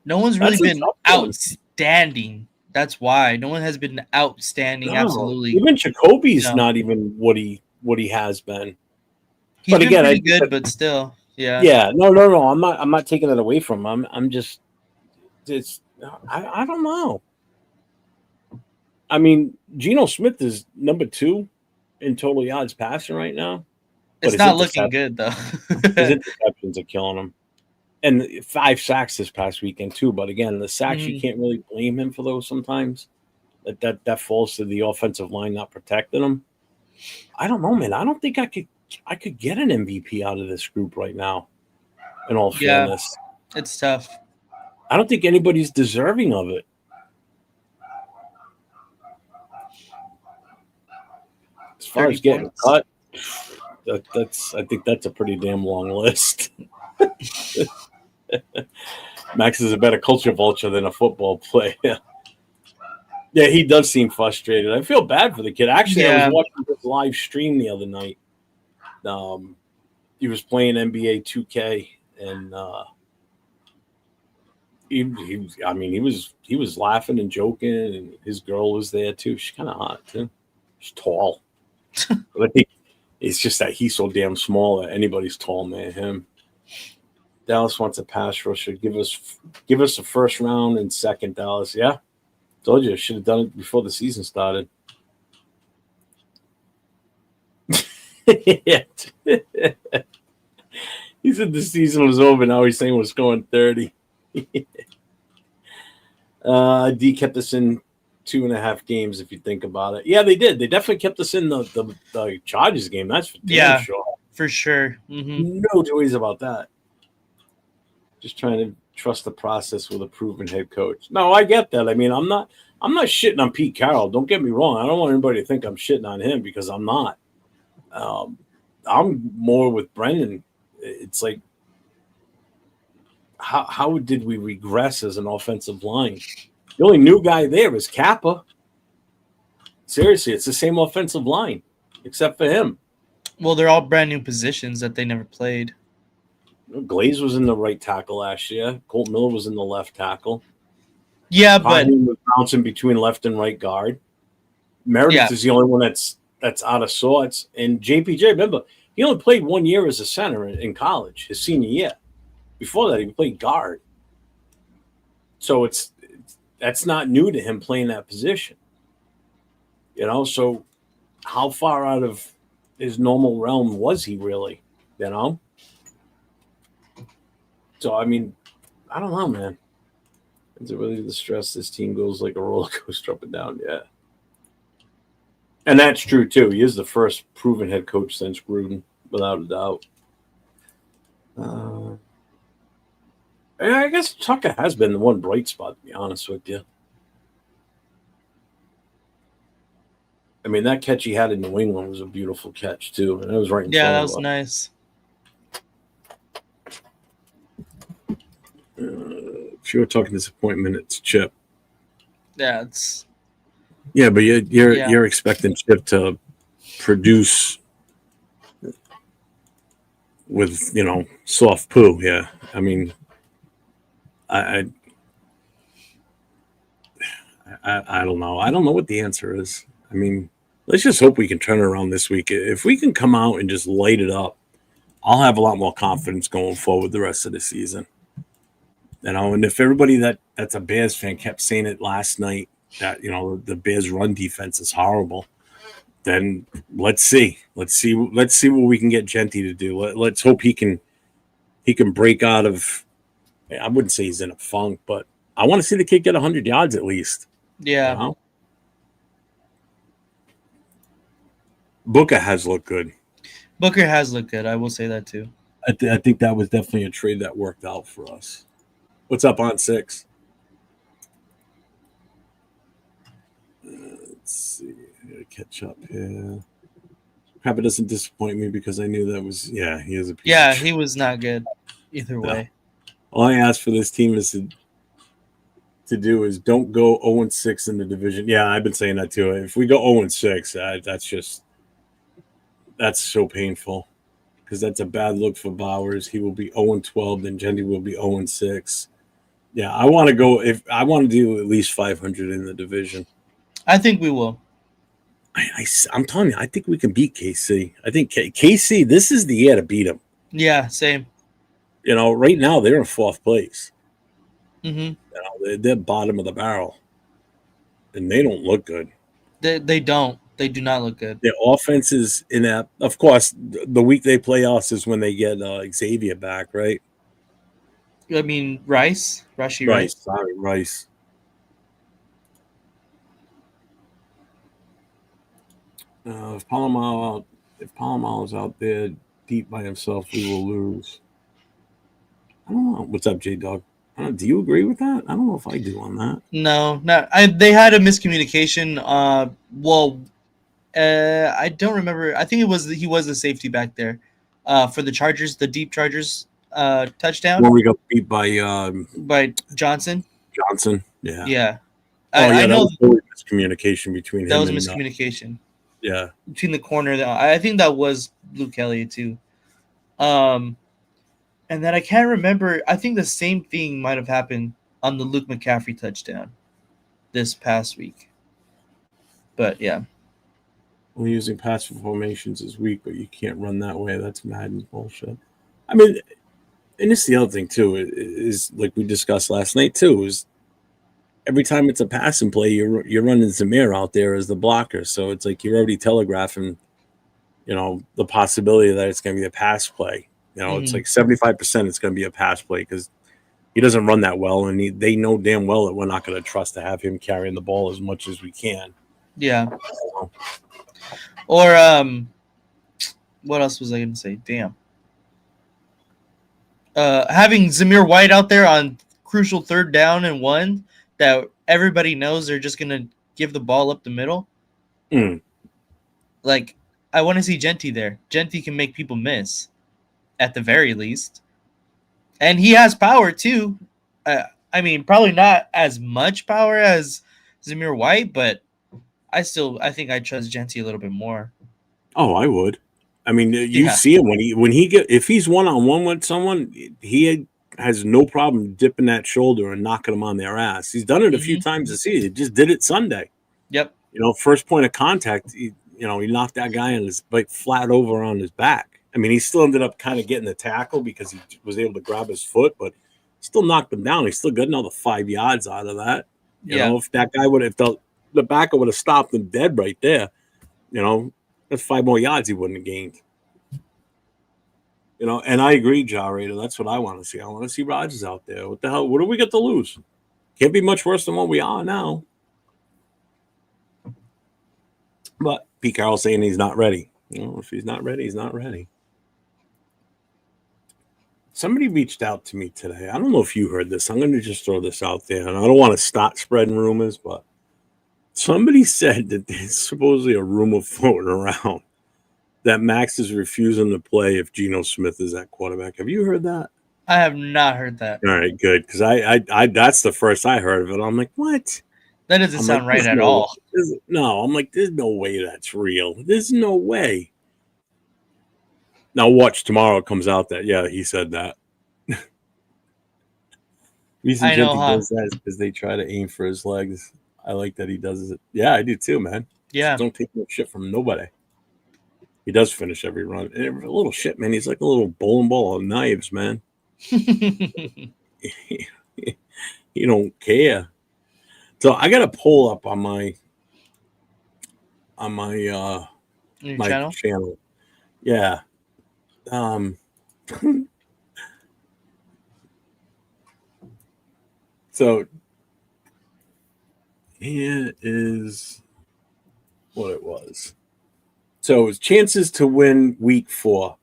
No one's really been outstanding. That's why no one has been outstanding. No, absolutely. Even Jacoby's not even what he has been. He's been pretty good, but still, yeah. Yeah, no. I'm not taking it away from him. I'm just, I don't know. I mean, Geno Smith is number 2 in total yards passing right now. It's not looking good, though. His interceptions are killing him. And 5 sacks this past weekend too. But again, the sacks you can't really blame him for those sometimes. That falls to the offensive line not protecting him. I don't know, man. I don't think I could get an MVP out of this group right now. In all fairness, it's tough. I don't think anybody's deserving of it. As far as getting cut, I think that's a pretty damn long list. Max is a better culture vulture than a football player. Yeah, he does seem frustrated. I feel bad for the kid. Actually, I was watching his live stream the other night. He was playing NBA 2K, and he was laughing and joking, and his girl was there too. She's kind of hot too. She's tall. But I think it's just that he's so damn small that anybody's tall, man. Him. Dallas wants a pass rusher. Give us a first round and second, Dallas. Yeah. Told you I should have done it before the season started. Yeah. He said the season was over. Now he's saying we're scoring 30. D kept us in 2.5 games, if you think about it. Yeah, they did. They definitely kept us in the Chargers game. That's for damn sure. For sure. Mm-hmm. No joys about that. Just trying to trust the process with a proven head coach. No, I get that. I mean, I'm not shitting on Pete Carroll. Don't get me wrong. I don't want anybody to think I'm shitting on him because I'm not. I'm more with Brendan. It's like, how did we regress as an offensive line? The only new guy there is Kappa. Seriously, it's the same offensive line, except for him. Well, they're all brand new positions that they never played. Glaze was in the right tackle last year. Colt Miller was in the left tackle. Yeah, but he was bouncing between left and right guard. Meredith is the only one that's out of sorts. And JPJ, remember, he only played 1 year as a center in college, his senior year. Before that, he played guard. So that's not new to him playing that position. You know, so how far out of his normal realm was he really? You know? So, I mean, I don't know, man. Is it really the stress this team goes like a roller coaster up and down? Yeah. And that's true, too. He is the first proven head coach since Gruden, without a doubt. I guess Tucker has been the one bright spot, to be honest with you. I mean, that catch he had in New England was a beautiful catch, too. And it was right in front of him. Yeah, that was nice. If you were talking disappointment, it's Chip. Yeah, it's. Yeah, but you're expecting Chip to produce with soft poo. Yeah, I mean, I don't know. I don't know what the answer is. I mean, let's just hope we can turn it around this week. If we can come out and just light it up, I'll have a lot more confidence going forward the rest of the season. And if everybody that's a Bears fan kept saying it last night that the Bears' run defense is horrible, then let's see what we can get Genty to do. Let's hope he can break out of. I wouldn't say he's in a funk, but I want to see the kid get 100 yards at least. Yeah. Booker has looked good. I will say that too. I think that was definitely a trade that worked out for us. What's up on 6? Let's see. I gotta catch up here. Kappa doesn't disappoint me because I knew that was he is a piece of he was not good either way. All I ask for this team is to do is don't go 0-6 in the division. Yeah, I've been saying that too. If we go 0-6, that's so painful because that's a bad look for Bowers. He will be 0-12, then Genty will be 0-6. Yeah, I want to do at least 500 in the division. I think we will. I'm telling you, I think we can beat KC. I think KC, this is the year to beat them. Yeah, same. Right now they're in 4th place. Mm-hmm. They're bottom of the barrel, and they don't look good. They don't. They do not look good. Their offense is inept. Of course, the week they play us is when they get Xavier back, right? I mean, Rashi Rice. Rice. Sorry, Rice. If Palomalu's out there deep by himself, we will lose. I don't know. What's up, J Dog? Do you agree with that? I don't know if I do on that. No, not. They had a miscommunication. I don't remember. I think he was the safety back there, for the Chargers, the deep Chargers, touchdown When we got beat by Johnson. Johnson. Yeah. Yeah, Oh yeah, I that know was totally miscommunication between that him was a and miscommunication yeah. between the corner. I think that was Luke Kelly too. Um, and then I can't remember. I think the same thing might have happened on the Luke McCaffrey touchdown this past week. But yeah, We're using passive formations is weak, but you can't run that way. That's Madden bullshit. I mean, and it's the other thing too is like we discussed last night too. Is every time it's a passing play, you're running Zamir out there as the blocker, so it's like you're already telegraphing, the possibility that it's going to be a pass play. It's like 75% it's going to be a pass play because he doesn't run that well, and they know damn well that we're not going to trust to have him carrying the ball as much as we can. yeah. Or what else was I going to say? Damn. Having Zamir White out there on crucial 3rd down and 1 that everybody knows they're just gonna give the ball up the middle. Like, I want to see Genty there. Genty can make people miss, at the very least, and he has power too. I mean, probably not as much power as Zamir White, but I think I trust Genty a little bit more. Oh, I would. I mean, you see him if he's one-on-one with someone, he has no problem dipping that shoulder and knocking them on their ass. He's done it a few times this season. He just did it Sunday. Yep. First point of contact, he knocked that guy on his flat over on his back. I mean, he still ended up kind of getting the tackle because he was able to grab his foot, but still knocked him down. He still got another 5 yards out of that. You know, if that guy if the backer would have stopped him dead right there, that's 5 more yards he wouldn't have gained. And I agree, Raider. That's what I want to see. I want to see Rodgers out there. What the hell? What do we got to lose? Can't be much worse than what we are now. But Pete Carroll saying he's not ready. If he's not ready, he's not ready. Somebody reached out to me today. I don't know if you heard this. I'm going to just throw this out there. And I don't want to start spreading rumors, but somebody said that there's supposedly a rumor floating around that Max is refusing to play if Geno Smith is at quarterback. Have you heard that? I have not heard that. All right, good. Because I that's the first I heard of it. I'm like, what? That doesn't sound right at all. No, I'm like, there's no way that's real. There's no way. Now watch tomorrow it comes out that, yeah, he said that. Reason Genty does that is because they try to aim for his legs. I like that he does it. Yeah, I do too, man. Yeah. Just don't take no shit from nobody. He does finish every run. A little shit, man. He's like a little bowling ball of knives, man. He don't care. So I got a poll up on my channel. Yeah. So here is what it was. So it's chances to win week 4.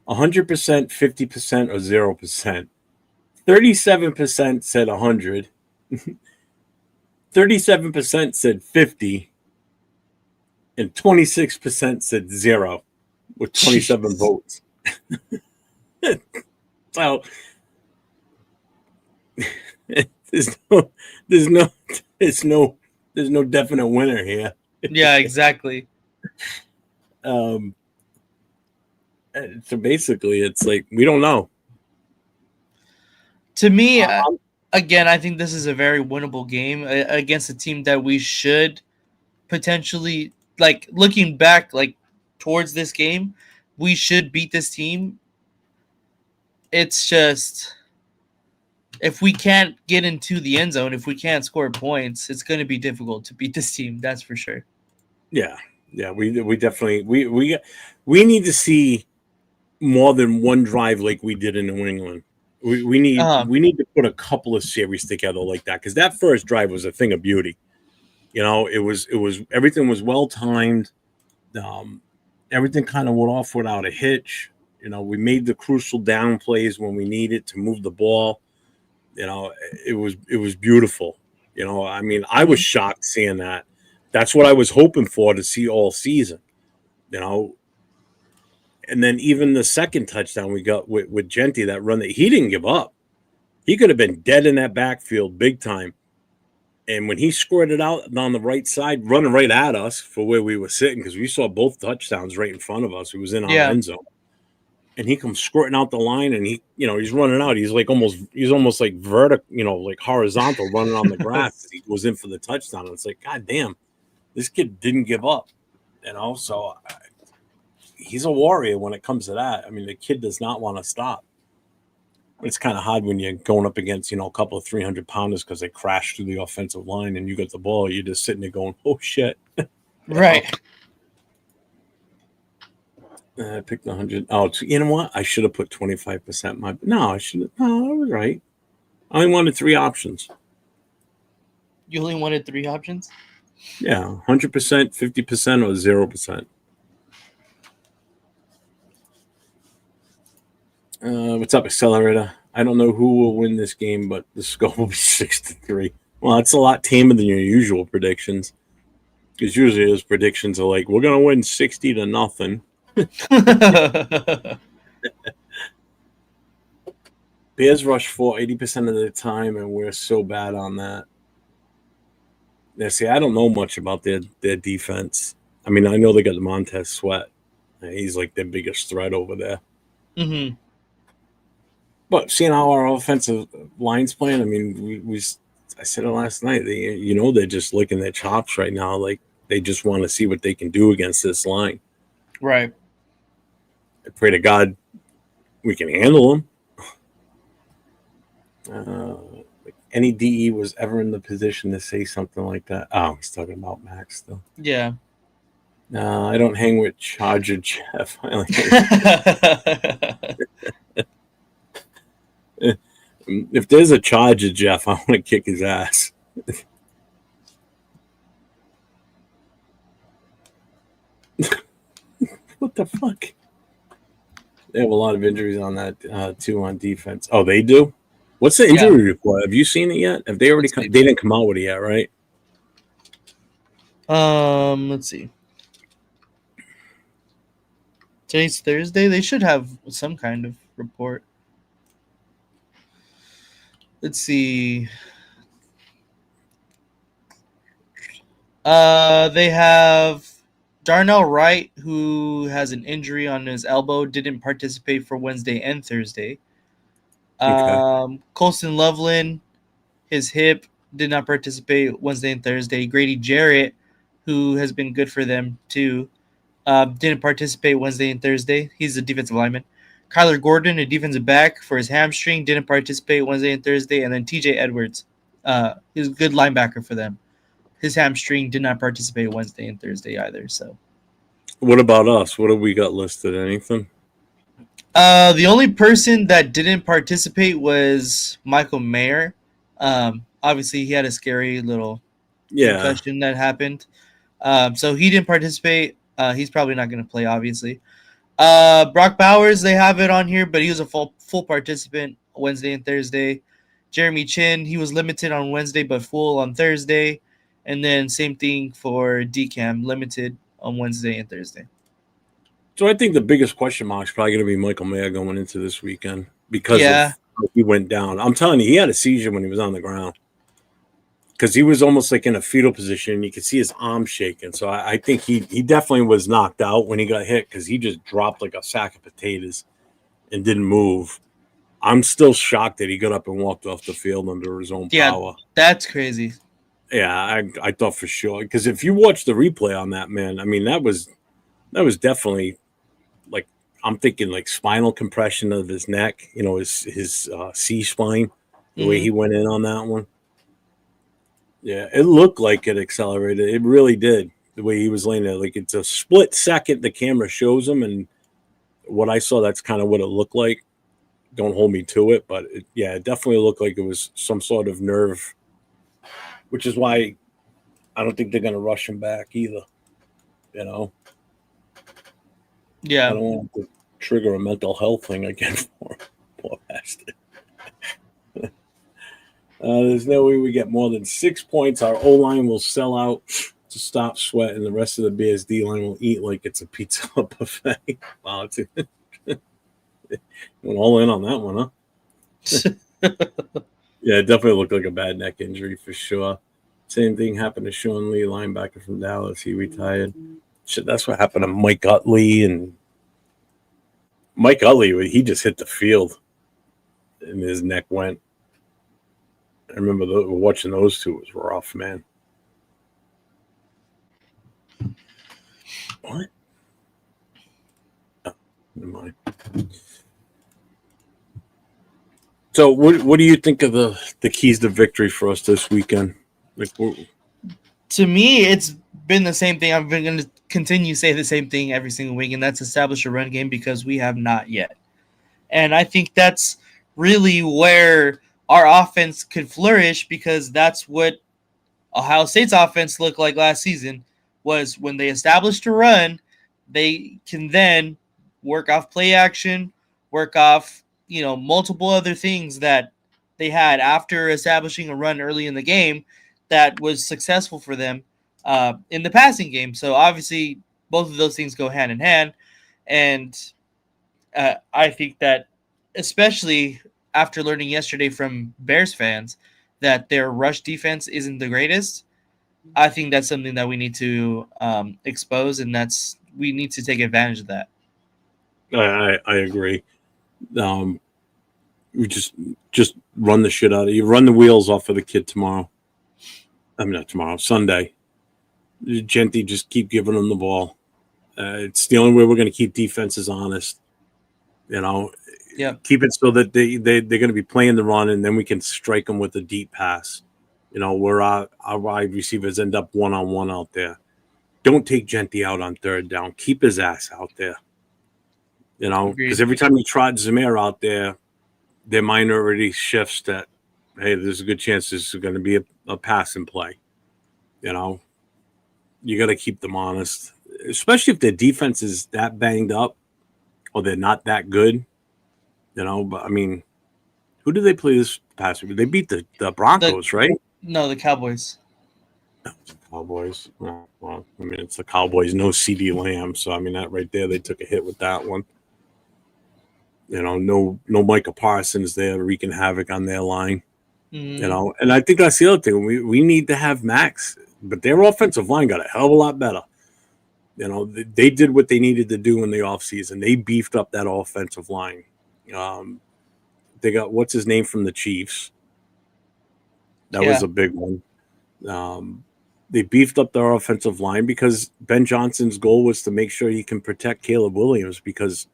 100%, 50%, or 0%. 37% said 100. 37% said 50. And 26% said 0 with 27 votes. So there's no definite winner here. Yeah, exactly. So basically, it's like we don't know. To me, again, I think this is a very winnable game against a team that we should potentially, like, looking back, like, towards this game, we should beat this team. It's just, if we can't get into the end zone, if we can't score points, it's going to be difficult to beat this team. That's for sure. Yeah, we definitely we need to see more than one drive like we did in New England. We need Uh, to put a couple of series together like that, because that first drive was a thing of beauty. It was everything was well timed. Um, Everything kind of went off without a hitch. We made the crucial down plays when we needed to move the ball. It was beautiful. I mean, I was mhm. shocked seeing that. That's what I was hoping for to see all season. You know, and then even the second touchdown we got with Genti, that run, that he didn't give up. He could have been dead in that backfield big time. And when he scored it out on the right side, running right at us for where we were sitting, because we saw both touchdowns right in front of us. It was in our Yeah. end zone. And he comes squirting out the line, and he's running out. He's almost like vertical, like horizontal, running on the grass. He goes in for the touchdown. And it's like, God damn, this kid didn't give up. So he's a warrior when it comes to that. I mean, the kid does not want to stop. It's kind of hard when you're going up against, a couple of 300-pounders, because they crash through the offensive line and you get the ball. You're just sitting there going, oh, shit. Right. I picked 100. Oh, you know what? I should have put 25%. No, I should have. No, I was right. I only wanted 3 options. You only wanted 3 options? Yeah, 100%, 50%, or 0%. What's up, Accelerator? I don't know who will win this game, but the score will be 6-3. Well, it's a lot tamer than your usual predictions, because usually those predictions are like, we're going to win 60-0. Bears rush 80% of the time, and we're so bad on that. Yeah, see, I don't know much about their defense. I mean, I know they got Montez Sweat. He's like their biggest threat over there. Mm-hmm. But seeing how our offensive line's playing, I mean, I said it last night. They're just licking their chops right now. Like, they just want to see what they can do against this line. Right. I pray to God we can handle them. Any DE was ever in the position to say something like that. Oh, he's talking about Max still. Yeah. I don't hang with Charger Jeff. If there's a Charger Jeff, I want to kick his ass. What the fuck? They have a lot of injuries on that too on defense. Oh, they do? What's the injury report? Have you seen it yet? Have they already they didn't come out with it yet, right? Let's see. Today's Thursday. They should have some kind of report. Let's see. They have Darnell Wright, who has an injury on his elbow, didn't participate for Wednesday and Thursday. Colston Loveland, his hip, did not participate Wednesday and Thursday. Grady Jarrett, who has been good for them too, didn't participate Wednesday and Thursday. He's a defensive lineman. Kyler Gordon, a defensive back, for his hamstring, didn't participate Wednesday and Thursday. And then TJ Edwards, he's a good linebacker for them. His hamstring did not participate Wednesday and Thursday either. So, what about us? What have we got listed? Anything? The only person that didn't participate was Michael Mayer. Obviously, he had a scary little concussion that happened. So he didn't participate. He's probably not going to play, obviously. Brock Bowers, they have it on here, but he was a full participant Wednesday and Thursday. Jeremy Chin, he was limited on Wednesday, but full on Thursday. And then same thing for DCAM, limited on Wednesday and Thursday. So I think the biggest question mark is probably going to be Michael Mayer going into this weekend, because of how he went down. I'm telling you, he had a seizure when he was on the ground, because he was almost like in a fetal position, and you could see his arm shaking. So I think he definitely was knocked out when he got hit, because he just dropped like a sack of potatoes and didn't move. I'm still shocked that he got up and walked off the field under his own power. That's crazy. Yeah, I thought for sure, because if you watch the replay on that, man, I mean, that was definitely, like, I'm thinking like spinal compression of his neck, his C-spine, the way he went in on that one. Yeah, it looked like it accelerated. It really did, the way he was laying there. Like, it's a split second the camera shows him, and what I saw, that's kind of what it looked like. don't hold me to it, but it definitely looked like it was some sort of nerve, which is why I don't think they're going to rush him back either. You know, I Yeah. don't want to trigger a mental health thing again for him. Poor bastard. There's no way we get more than 6 points. Our O line will sell out to stop sweat, and the rest of the Bears D line will eat like it's a pizza buffet. Wow, went all in on that one, huh? Yeah, it definitely looked like a bad neck injury for sure. Same thing happened to Sean Lee, linebacker from Dallas. He retired. Shit, that's what happened to Mike Utley. And Mike Utley, he just hit the field and his neck went. I remember watching those two. It was rough, man. What? Oh, never mind. So, what do you think of the keys to victory for us this weekend? Like, To me, it's been the same thing. I've been going to continue to say the same thing every single week, and that's establish a run game because we have not yet. And I think that's really where our offense could flourish because that's what Ohio State's offense looked like last season was when they established a run, they can then work off play action, work off, multiple other things that they had after establishing a run early in the game that was successful for them in the passing game. So obviously both of those things go hand in hand. And I think that especially after learning yesterday from Bears fans that their rush defense isn't the greatest, I think that's something that we need to expose, and we need to take advantage of that. I agree. We just run the shit out of you. Run the wheels off of the kid tomorrow. I mean, not tomorrow, Sunday. Genty, just keep giving them the ball. It's the only way we're going to keep defenses honest. Yeah. Keep it so that they're going to be playing the run, and then we can strike them with a deep pass. Where our wide receivers end up one-on-one out there. Don't take Genty out on third down. Keep his ass out there. Because every time you trot Zamir out there, their mind already shifts that, hey, there's a good chance this is going to be a passing play. You got to keep them honest, especially if their defense is that banged up or they're not that good. But I mean, who did they play this past week? They beat the Broncos, right? No, the Cowboys. Cowboys. Well, I mean, it's the Cowboys. No CD Lamb, so I mean that right there, they took a hit with that one. No Micah Parsons there wreaking havoc on their line. Mm-hmm. And I think that's the other thing. We need to have Max, but their offensive line got a hell of a lot better. They did what they needed to do in the offseason. They beefed up that offensive line. They got what's his name from the Chiefs. That was a big one. They beefed up their offensive line because Ben Johnson's goal was to make sure he can protect Caleb Williams because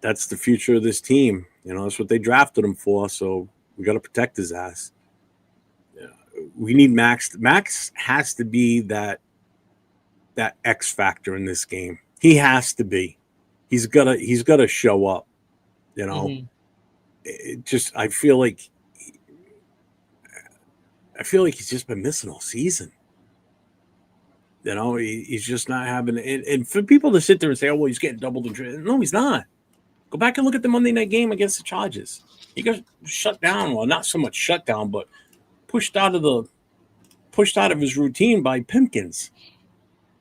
that's the future of this team. That's what they drafted him for. So we got to protect his ass. We need Max. Max has to be that X factor in this game. He has to be. He's gotta show up. Mm-hmm. I feel like he's just been missing all season. He's just not having it. And for people to sit there and say, "Oh, well, he's getting doubled and no, he's not." Go back and look at the Monday night game against the Chargers. He got shut down. Well, not so much shut down, but pushed out of his routine by Pimpkins.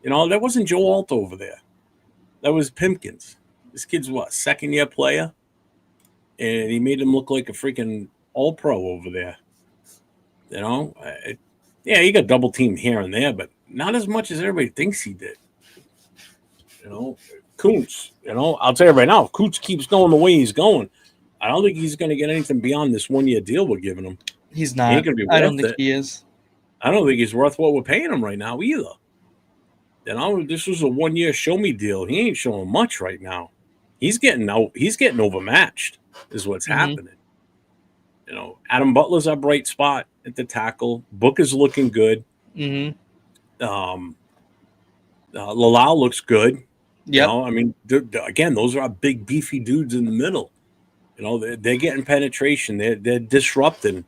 That wasn't Joe Alt over there. That was Pimpkins. This kid's second-year player, and he made him look like a freaking all-pro over there. Yeah, he got double teamed here and there, but not as much as everybody thinks he did. Kuntz, I'll tell you right now, if Kuntz keeps going the way he's going, I don't think he's going to get anything beyond this 1 year deal we're giving him. He's not. He ain't gonna be worth I don't think it. he is. I don't think he's worth what we're paying him right now either. This was a 1 year show me deal. He ain't showing much right now. He's getting overmatched, is what's happening. Adam Butler's our bright spot at the tackle. Book is looking good. Mm-hmm. Lalau looks good. Yeah. I mean, again, those are our big beefy dudes in the middle. You know, they're getting penetration. They're disrupting,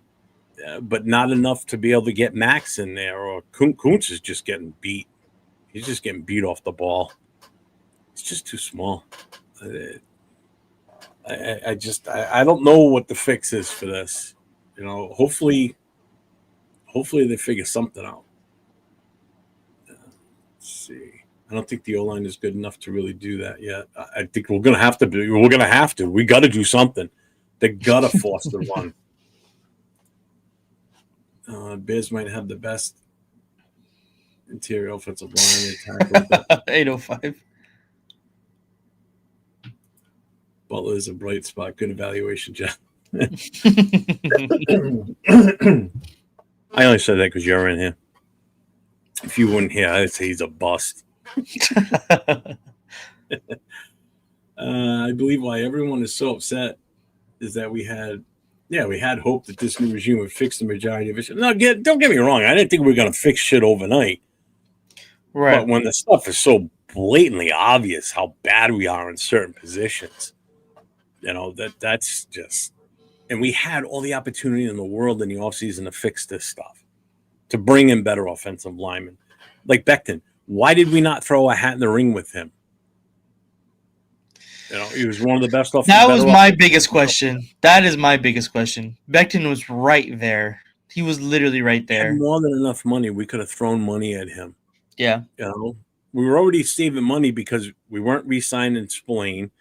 but not enough to be able to get Max in there. Or Kuntz is just getting beat. He's just getting beat off the ball. It's just too small. I don't know what the fix is for this. You know, hopefully they figure something out. Let's see. I don't think the O-line is good enough to really do that yet. I think we're gonna have to. We got to do something. They got to force the run. Bears might have the best interior offensive line attack. 805. Butler is a bright spot. Good evaluation, Jeff. I only said that because you're in here. If you weren't here, I'd say he's a bust. I believe why everyone is so upset is that we had hope that this new regime would fix the majority of it. No, don't get me wrong. I didn't think we were going to fix shit overnight. Right. But when the stuff is so blatantly obvious how bad we are in certain positions, you know, that's just – and we had all the opportunity in the world in the offseason to fix this stuff, to bring in better offensive linemen. Like Becton, why did we not throw a hat in the ring with him? You know, he was one of the best offensive. That was my biggest question. That is my biggest question. Becton was right there. He was literally right there. He had more than enough money. We could have thrown money at him. Yeah. You know, we were already saving money because we weren't re-signing Spillane.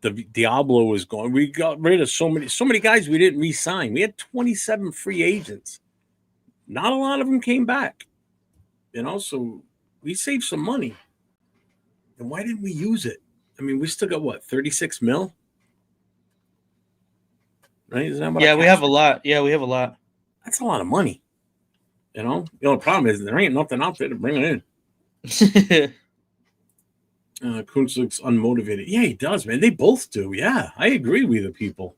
The Diablo was gone. We got rid of so many guys we didn't re-sign. We had 27 free agents. Not a lot of them came back. You know, so we saved some money. And why didn't we use it? I mean, we still got what, 36 mil? Right? Isn't that what we have a lot. Yeah, we have a lot. That's a lot of money. You know? The only problem is there ain't nothing out there to bring it in. Kuntz looks unmotivated. Yeah, he does, man. They both do. Yeah, I agree with the people.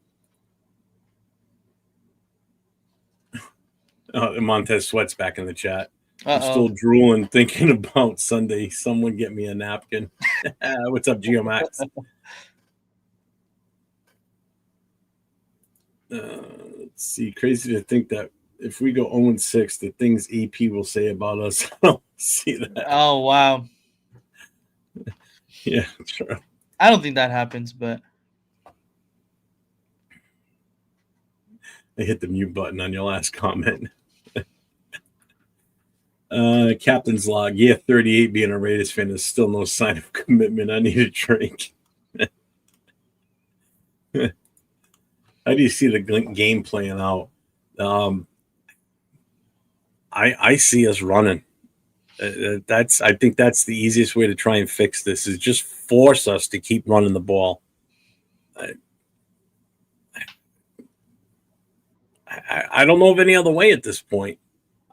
Montez Sweat's back in the chat. I'm still drooling thinking about Sunday. Someone get me a napkin. What's up, Geomax? Let's see. Crazy to think that if we go 0-6, the things EP will say about us. I don't see that. Oh, wow. Yeah, sure. I don't think that happens, but I hit the mute button on your last comment. Captain's log. Yeah, 38 being a Raiders fan is still no sign of commitment. I need a drink. How do you see the game playing out? I see us running. I think that's the easiest way to try and fix this is just force us to keep running the ball. I don't know of any other way at this point.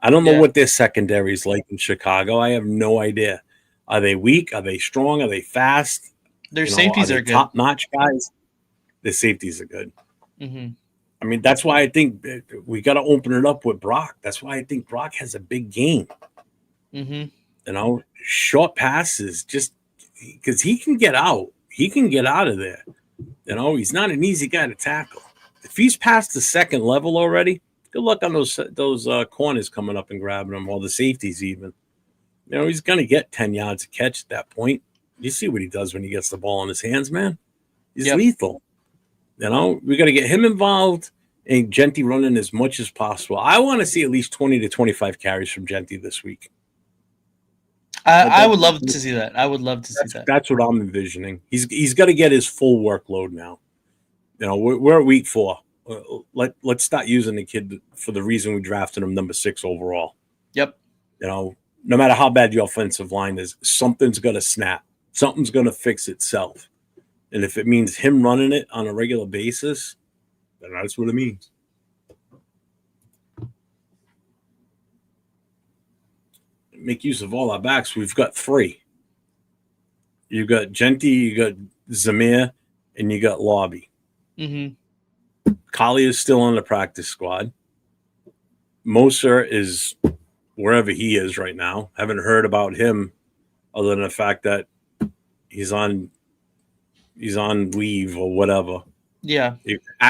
I don't know what their secondary is like in Chicago. I have no idea. Are they weak? Are they strong? Are they fast? Their safeties are good. Top-notch guys. Their safeties are good. Mm-hmm. I mean, that's why I think we got to open it up with Brock. That's why I think Brock has a big game. Mm-hmm. You know, short passes, just because he can get out. He can get out of there. You know, he's not an easy guy to tackle. If he's past the second level already, good luck on those corners coming up and grabbing him, or the safeties even. You know, he's going to get 10 yards a catch at that point. You see what he does when he gets the ball in his hands, man. He's lethal. You know, we got to get him involved and Genty running as much as possible. I want to see at least 20 to 25 carries from Genty this week. I would love to see that. I would love to see that. That's what I'm envisioning. He's got to get his full workload now. You know, we're at week 4. Let's start using the kid for the reason we drafted him number 6 overall. Yep. You know, no matter how bad the offensive line is, something's going to snap. Something's going to fix itself. And if it means him running it on a regular basis, then that's what it means. Make use of all our backs. We've got 3. You got Genty, you got Zamir, and you got Lobby. Mm-hmm. Collie is still on the practice squad. Moser is wherever he is right now. Haven't heard about him other than the fact that he's on leave or whatever. Yeah.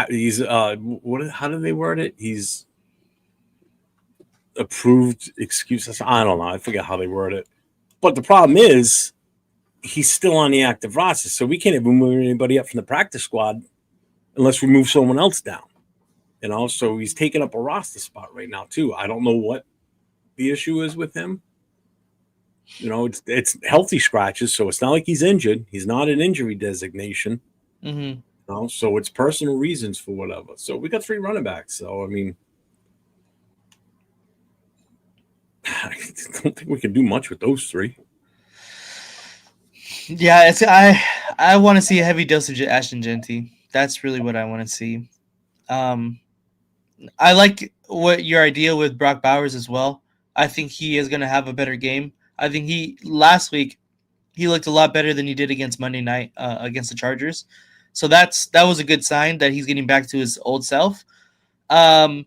He's what? How do they word it? He's approved excuses. I don't know. I forget how they word it. But the problem is he's still on the active roster, so we can't even move anybody up from the practice squad unless we move someone else down. So he's taking up a roster spot right now too. I don't know what the issue is with him. It's healthy scratches, so it's not like he's injured. He's not an injury designation. Mm-hmm. So it's personal reasons for whatever. So we got 3 running backs. So I mean, I don't think we can do much with those 3. Yeah, I want to see a heavy dosage of Ashton Genty. That's really what I want to see. Um, I like what your idea with Brock Bowers as well. I think he is going to have a better game. I think last week he looked a lot better than he did against Monday night against the Chargers. So that was a good sign that he's getting back to his old self. Um,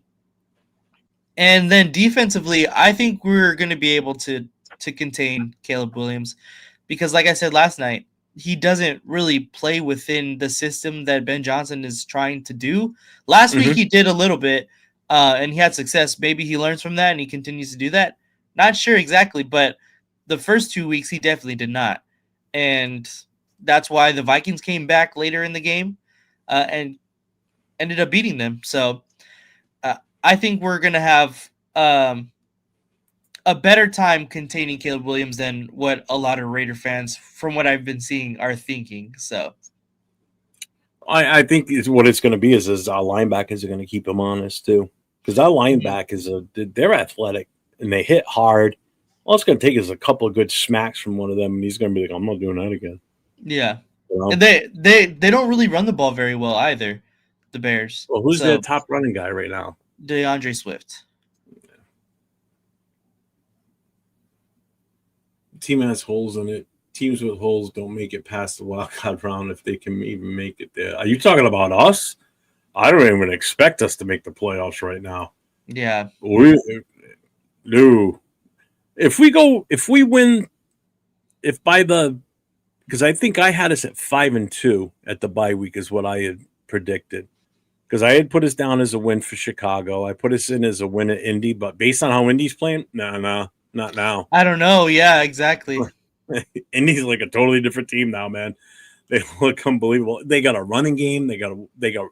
and then defensively, I think we're going to be able to contain Caleb Williams because, like I said last night, he doesn't really play within the system that Ben Johnson is trying to do. Last week Mm-hmm. he did a little bit, and he had success. Maybe he learns from that and he continues to do that. Not sure exactly, but the first 2 weeks he definitely did not, and that's why the Vikings came back later in the game, and ended up beating them. So I think we're gonna have a better time containing Caleb Williams than what a lot of Raider fans, from what I've been seeing, are thinking. So I think what it's going to be is our linebackers are going to keep him honest too, because our mhm. linebackers they're athletic and they hit hard. All it's going to take is a couple of good smacks from one of them, and he's going to be like, "I'm not doing that again." Yeah, You know? and they don't really run the ball very well either, the Bears. Well, who's their So top running guy right now? DeAndre Swift. The team has holes in it. Teams with holes don't make it past the wild card round if they can even make it there. Are you talking about us? I don't even expect us to make the playoffs right now. Yeah. No. If we win, if by the, because I think I had us at 5-2 at the bye week is what I had predicted. Because I had put us down as a win for Chicago. I put us in as a win at Indy, but based on how Indy's playing, no, not now. I don't know. Yeah, exactly. Indy's like a totally different team now, man. They look unbelievable. They got a running game. They got an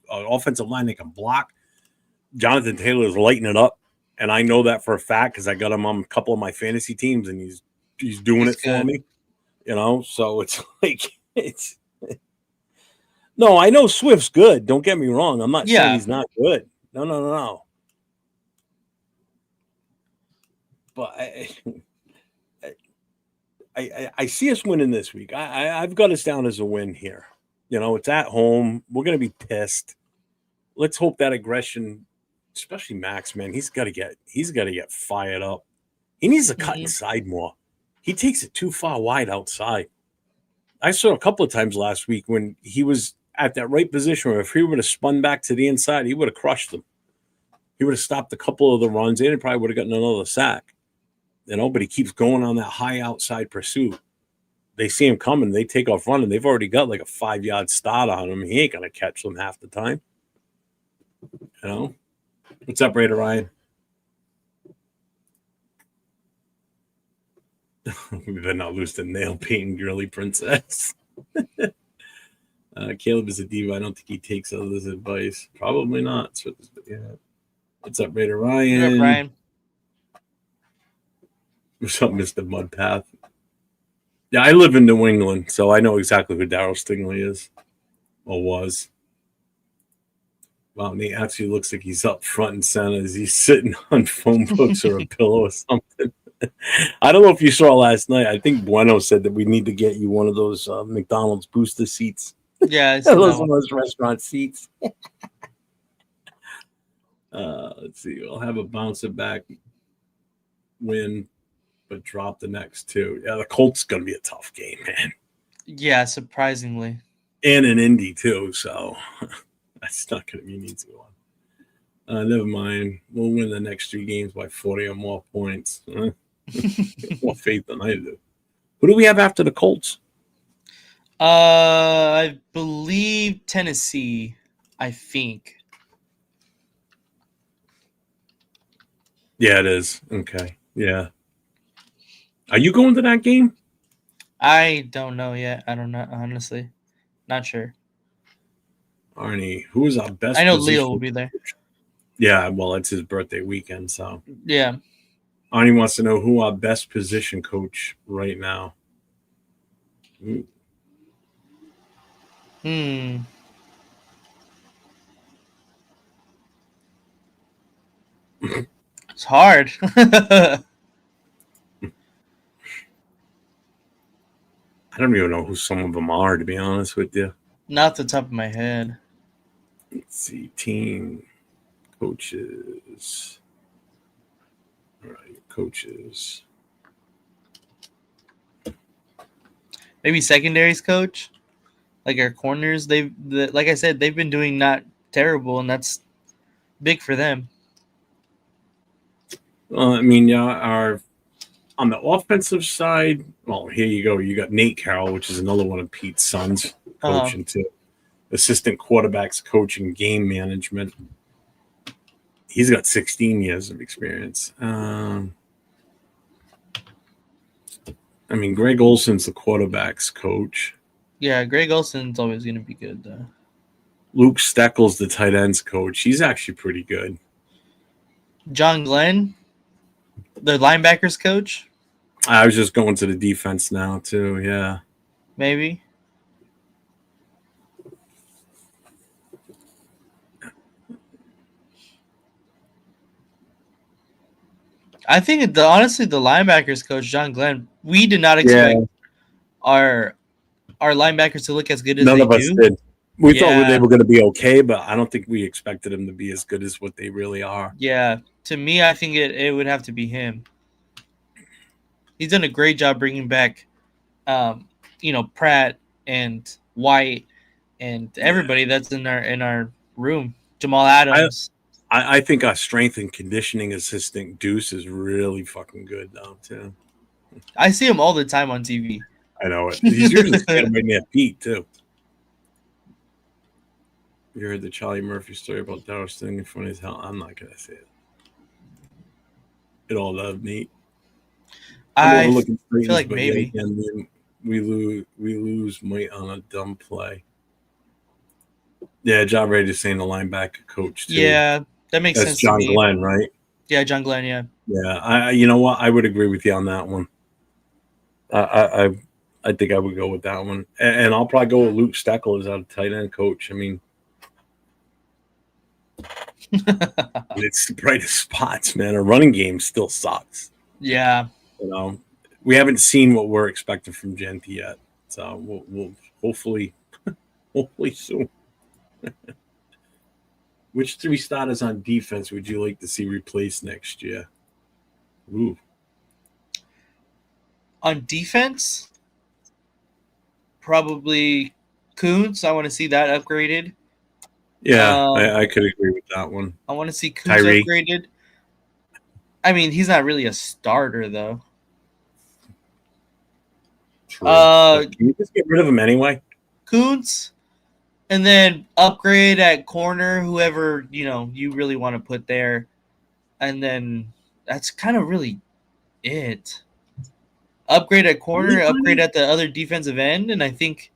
offensive line they can block. Jonathan Taylor is lighting it up, and I know that for a fact because I got him on a couple of my fantasy teams, and he's doing He's it for good. me. So it's like it's. No, I know Swift's good. Don't get me wrong. I'm not saying Yeah. he's not good. No. But I see us winning this week. I've got us down as a win here. It's at home. We're going to be pissed. Let's hope that aggression, especially Max, man, he's got to get fired up. He needs to cut Mhm. inside more. He takes it too far wide outside. I saw a couple of times last week when he was at that right position where if he would have spun back to the inside, he would have crushed them. He would have stopped a couple of the runs and he probably would have gotten another sack. But he keeps going on that high outside pursuit. They see him coming, they take off running. They've already got like a 5-yard start on him. He ain't gonna catch them half the time. What's up, Raider Ryan? We better not lose the nail painting girly princess. Caleb is a diva. I don't think he takes others' advice. Probably not. So, yeah. What's up, Raider Ryan? What up, Brian? What's up, Mr. Mudpath? Yeah, I live in New England, so I know exactly who Darryl Stingley is or was. Wow, and he actually looks like he's up front and center as he's sitting on phone books or a pillow or something. I don't know if you saw last night. I think Bueno said that we need to get you one of those McDonald's booster seats. Yeah, I see that one. Those restaurant seats. Let's see. We'll have a bounce it back win, but drop the next 2. Yeah, the Colts going to be a tough game, man. Yeah, surprisingly. And an Indy, too. So that's not going to be an easy one. Never mind. We'll win the next 3 games by 40 or more points. More faith than I do. Who do we have after the Colts? I believe Tennessee. I think. Yeah, it is. Okay. Yeah. Are you going to that game? I don't know yet. I don't know, honestly. Not sure. Arnie, who is our I best know Leo will position be there. coach? Yeah, well, it's his birthday weekend, so Yeah. Arnie wants to know who our best position coach right now. Ooh. Hmm. It's hard. I don't even know who some of them are, to be honest with you. Not the top of my head. Let's see. Team coaches. All right, coaches. Maybe secondaries coach. Like our corners, like I said, they've been doing not terrible, and that's big for them. I mean, yeah, our on the offensive side, well, here you go. You got Nate Carroll, which is another one of Pete's sons, Uh, coaching too. Assistant quarterbacks coaching game management. He's got 16 years of experience. I mean, Greg Olson's the quarterbacks coach. yeah, Greg Olson's always going to be good though. Luke Steckel's the tight ends coach. He's actually pretty good. John Glenn, the linebackers coach, I was just going to the defense now too. Yeah. maybe. I think honestly, the linebackers coach John Glenn, we did not Yeah. expect our linebackers to look as good as None they of us do. did. We thought they Yeah, were going to be okay, but I don't think we expected them to be as good as what they really are. yeah. To me, I think it would have to be him. He's done a great job bringing back, um, Pratt and White and everybody that's in our room. Jamal I, Adams. I think our strength and conditioning assistant Deuce is really fucking good though too. I see him all the time on TV. I know it. He's usually standing right near Pete too. You heard the Charlie Murphy story about Dallas thing? Funny as hell. I'm not gonna say it. It all love Nate. I'm I overlooking feel Titans, like but yet maybe. again we lose Mike on a dumb play. Yeah, John Ray just saying the linebacker coach too. Yeah, that makes That's sense to John me. Glenn, right? Yeah, John Glenn. Yeah. Yeah, I you know what? I would agree with you on that one. I think I would go with that one, and I'll probably go with Luke Steckel as our tight end coach. I mean, it's the brightest spots, man. Our running game still sucks. Yeah. You know, we haven't seen what we're expecting from Genti yet, so we'll hopefully soon. Which three starters on defense would you like to see replaced next year? Ooh. On defense, probably Coons. I want to see that upgraded. Yeah, Um, I could agree with that one. I want to see Coons Tyree. upgraded. I mean, he's not really a starter though. True. But can you just get rid of him anyway? Coons, and then upgrade at corner whoever you really want to put there, and then that's kind of really it. Upgrade at corner, upgrade at the other defensive end, and I think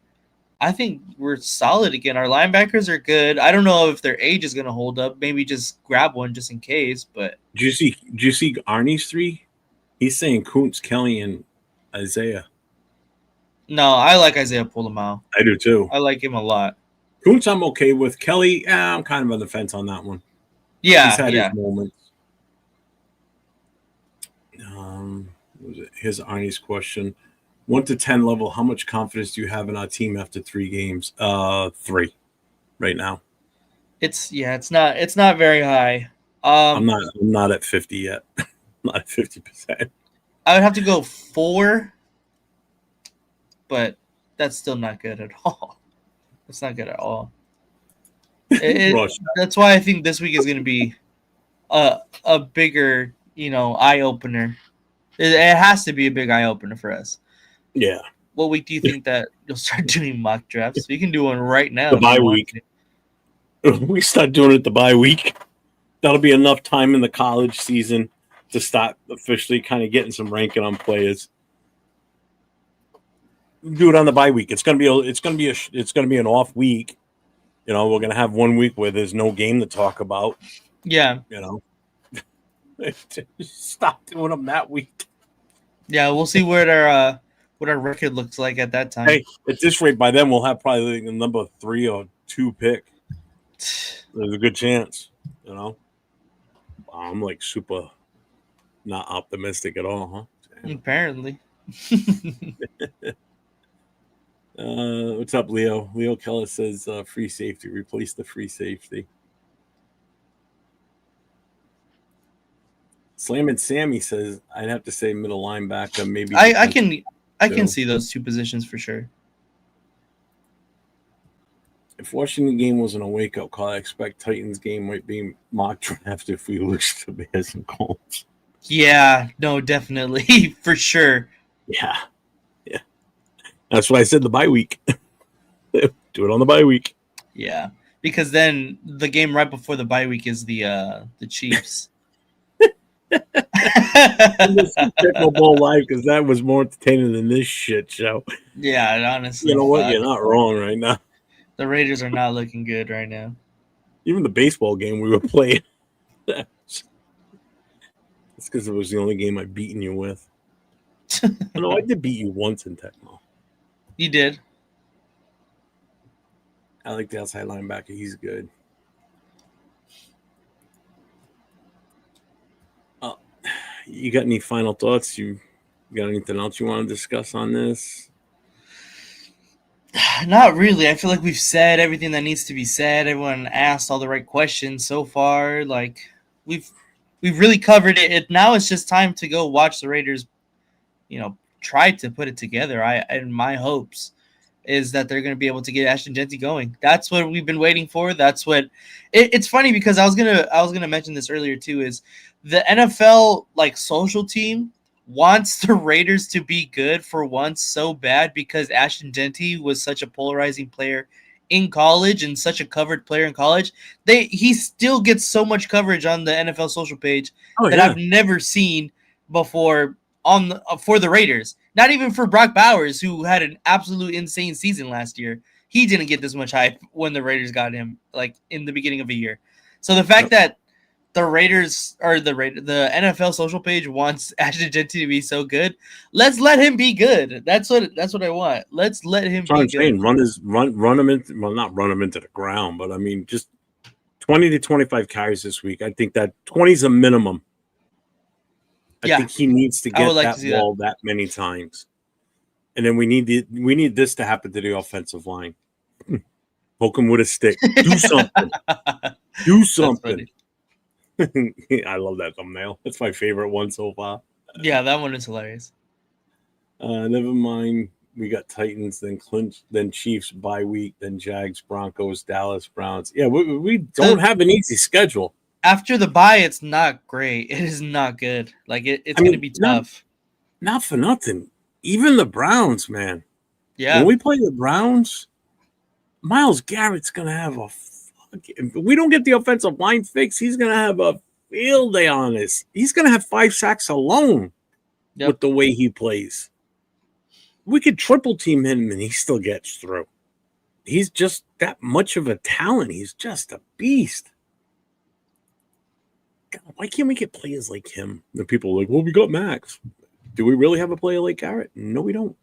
we're solid again. Our linebackers are good. I don't know if their age is going to hold up. Maybe just grab one just in case. But Do you see Arnie's three? He's saying Kuntz, Kelly, and Isaiah. no, I like Isaiah Pulamau. I do too. I like him a lot. Kuntz, I'm okay with. Kelly, I'm kind of on the fence on that one. He's Yeah, had yeah. his moments. Here's Arnie's question: 1 to 10 level, how much confidence do you have in our team after 3 games? 3 right now. It's not very high. I'm not at 50 yet. I'm not at 50%. I would have to go 4, but that's still not good at all. That's not good at all. That's why I think this week is going to be a bigger, eye opener. It has to be a big eye opener for us. Yeah. what week do you think that you'll start doing mock drafts? We can do one right now. The if you bye want week. to. We start doing it the bye week. That'll be enough time in the college season to start officially kind of getting some ranking on players. Do it on the bye week. It's gonna be an off week. You know, we're gonna have 1 week where there's no game to talk about. Yeah. You know, stop doing them that week. Yeah, we'll see what our record looks like at that time. Hey, at this rate, by then we'll have probably the number 3 or 2 pick. There's a good chance. You know, I'm like super not optimistic at all, huh? Apparently. What's up, Leo? Leo Keller says free safety. Replace the free safety. Slam and Sammy says I'd have to say middle linebacker. Maybe I can see those two positions for sure. If Washington game wasn't a wake up call, I expect Titans game might be mock draft if we lose to Bears and Colts. Yeah, no, definitely for sure. Yeah. That's what I said. The bye week. Do it on the bye week. Yeah, because then the game right before the bye week is the Chiefs. Technical Ball Live because that was more entertaining than this shit show. Yeah, honestly. You know what? You're not wrong right now. The Raiders are not looking good right now. Even the baseball game we were playing. It's because it was the only game I've beaten you with. No, I did beat you once in Tecmo. You did. I like the outside linebacker. He's good. You got any final thoughts? You got anything else you want to discuss on this? Not really. I feel like we've said everything that needs to be said. Everyone asked all the right questions so far. Like we've really covered it. Now it's just time to go watch the Raiders, try to put it together. And my hopes is that they're going to be able to get Ashton Jeanty going. That's what we've been waiting for. That's what it's funny because I was gonna mention this earlier too. Is the NFL social team wants the Raiders to be good for once so bad because Ashton Jeanty was such a polarizing player in college and such a covered player in college. He still gets so much coverage on the NFL social page that I've never seen before for the Raiders. Not even for Brock Bowers, who had an absolute insane season last year. He didn't get this much hype when the Raiders got him, in the beginning of the year. So the fact that the Raiders or the NFL social page wants Ashton Jeanty to be so good, let's let him be good. That's what I want. Let's let him be good. Saying. Run him into, well, not run him into the ground, but I mean just 20 to 25 carries this week. I think that 20 is a minimum. I think he needs to get that ball that many times. And then we need this to happen to the offensive line. Poke him with a stick. Do something. Do something. I love that thumbnail. That's my favorite one so far. Yeah, that one is hilarious. Never mind. We got Titans, then Chiefs bye week, then Jags, Broncos, Dallas, Browns. Yeah, we don't have an easy schedule. After the bye, it's not great. It is not good. It's going to be tough. Not for nothing. Even the Browns, man. Yeah. When we play the Browns, Myles Garrett's going to have if we don't get the offensive line fixed, he's going to have a field day on this. He's going to have 5 sacks alone with the way he plays. We could triple team him and he still gets through. He's just that much of a talent. He's just a beast. God, why can't we get players like him? The people are like, well, we got Max. Do we really have a player like Garrett? No, we don't.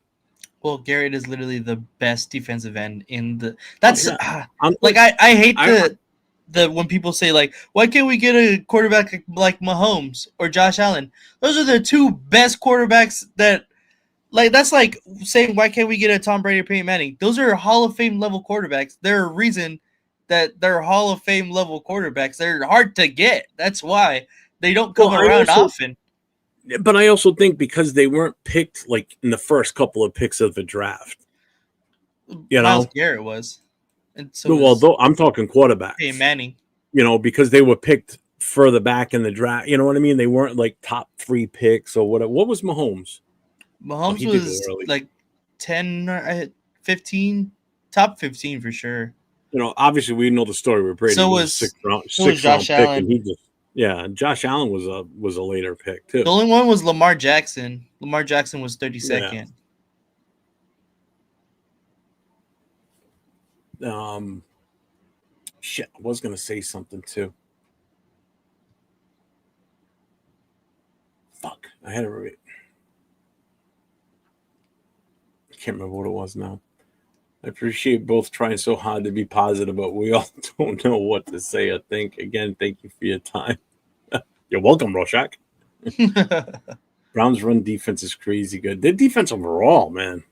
Well, Garrett is literally the best defensive end in the. That's I hate the when people say why can't we get a quarterback like Mahomes or Josh Allen? Those are the two best quarterbacks that. That's like saying why can't we get a Tom Brady or Peyton Manning? Those are Hall of Fame level quarterbacks. They're a reason that they're Hall of Fame level quarterbacks. They're hard to get. That's why they don't come around often. But I also think because they weren't picked in the first couple of picks of the draft. Myles Garrett was. And so although I'm talking quarterbacks. Peyton Manning. Because they were picked further back in the draft. You know what I mean? They weren't top 3 picks or whatever. What was Mahomes? Mahomes was 10, 15, top 15 for sure. Obviously we know the story with Brady. So He was was a so was sixth round Josh pick, Allen. and Josh Allen was a later pick too. The only one was Lamar Jackson. Lamar Jackson was 32nd. Shit, I was gonna say something too. Fuck, I had it. I can't remember what it was now. I appreciate both trying so hard to be positive, but we all don't know what to say or think. Again, thank you for your time. You're welcome, Rorschach. Browns' run defense is crazy good. Their defense overall, man.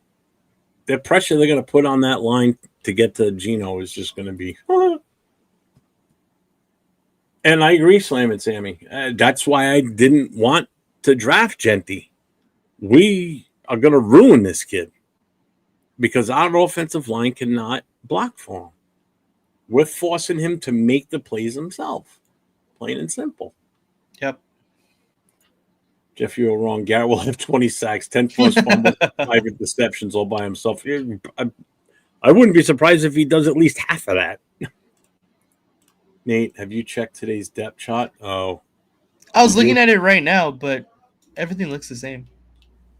Their pressure they're going to put on that line to get to Geno is just going to be. And I agree, Slam and Sammy. That's why I didn't want to draft Genty. We are going to ruin this kid because our offensive line cannot block for him. We're forcing him to make the plays himself, plain and simple. Yep. Jeff, you were wrong. Garrett will have 20 sacks, 10 plus fumbles, 5 interceptions all by himself. I wouldn't be surprised if he does at least half of that. Nate, have you checked today's depth chart? Oh. I was looking at it right now, but everything looks the same.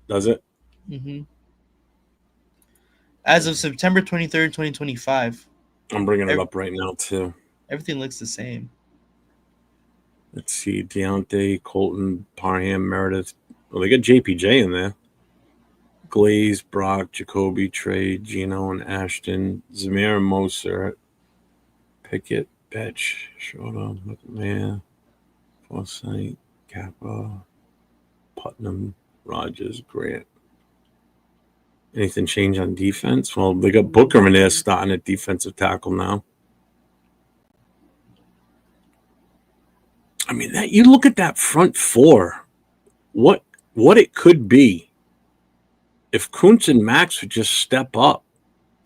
Does it? Mm-hmm. As of September 23rd, 2025. I'm bringing it up right now, too. Everything looks the same. Let's see. Deontay, Colton, Parham, Meredith. Well, they got JPJ in there. Glaze, Brock, Jacoby, Trey, Gino, and Ashton. Zamir and Moser. Pickett, Betch, Showdown, McMahon, Forsythe, Kappa, Putnam, Rogers, Grant. Anything change on defense? Well, they got Booker in there starting at defensive tackle now. I mean, you look at that front four, what it could be if Kuntz and Max would just step up,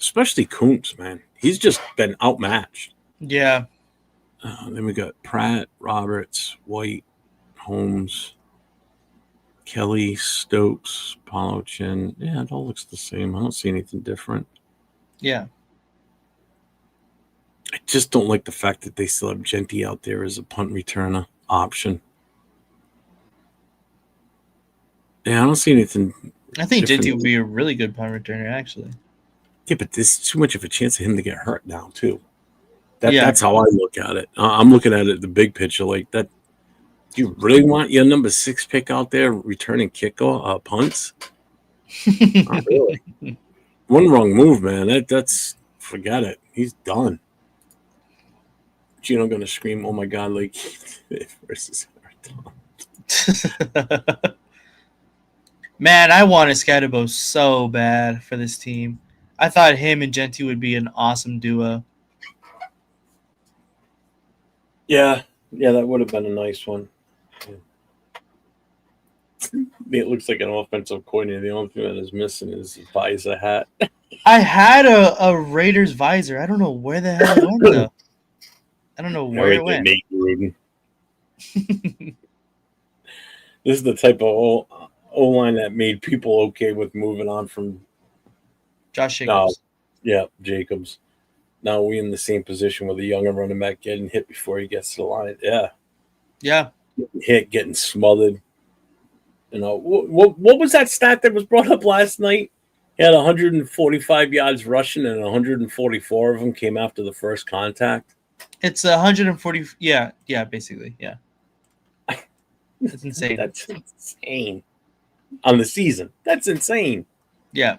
especially Kuntz, man. He's just been outmatched. Yeah. Then we got Pratt, Roberts, White, Holmes, Kelly, Stokes, Paulo Chin. Yeah, it all looks the same. I don't see anything different. Yeah. I just don't like the fact that they still have Genty out there as a punt returner option. Yeah, I don't see anything. I think Genty would be a really good punt returner, actually. Yeah, but there's too much of a chance of him to get hurt now, too. That's how I look at it. I'm looking at it the big picture like that. Do you really want your number 6 pick out there returning punts? Not really. One wrong move, man. That's forget it. He's done. Gino gonna scream, "Oh my god!" Like versus Man, I wanted Scatterbo so bad for this team. I thought him and Genty would be an awesome duo. Yeah, that would have been a nice one. It looks like an offensive coordinator. The only thing that is missing is his visor hat. I had a Raiders visor. I don't know where the hell it went, though. I don't know where it went. Nate Gruden. This is the type of O-line that made people okay with moving on from Josh Jacobs. Jacobs. Now we in the same position with a younger running back getting hit before he gets to the line. Yeah. Getting hit, getting smothered. What was that stat that was brought up last night? He had 145 yards rushing, and 144 of them came after the first contact. It's 140. Yeah, basically, yeah. That's insane. That's insane. On the season. That's insane. Yeah.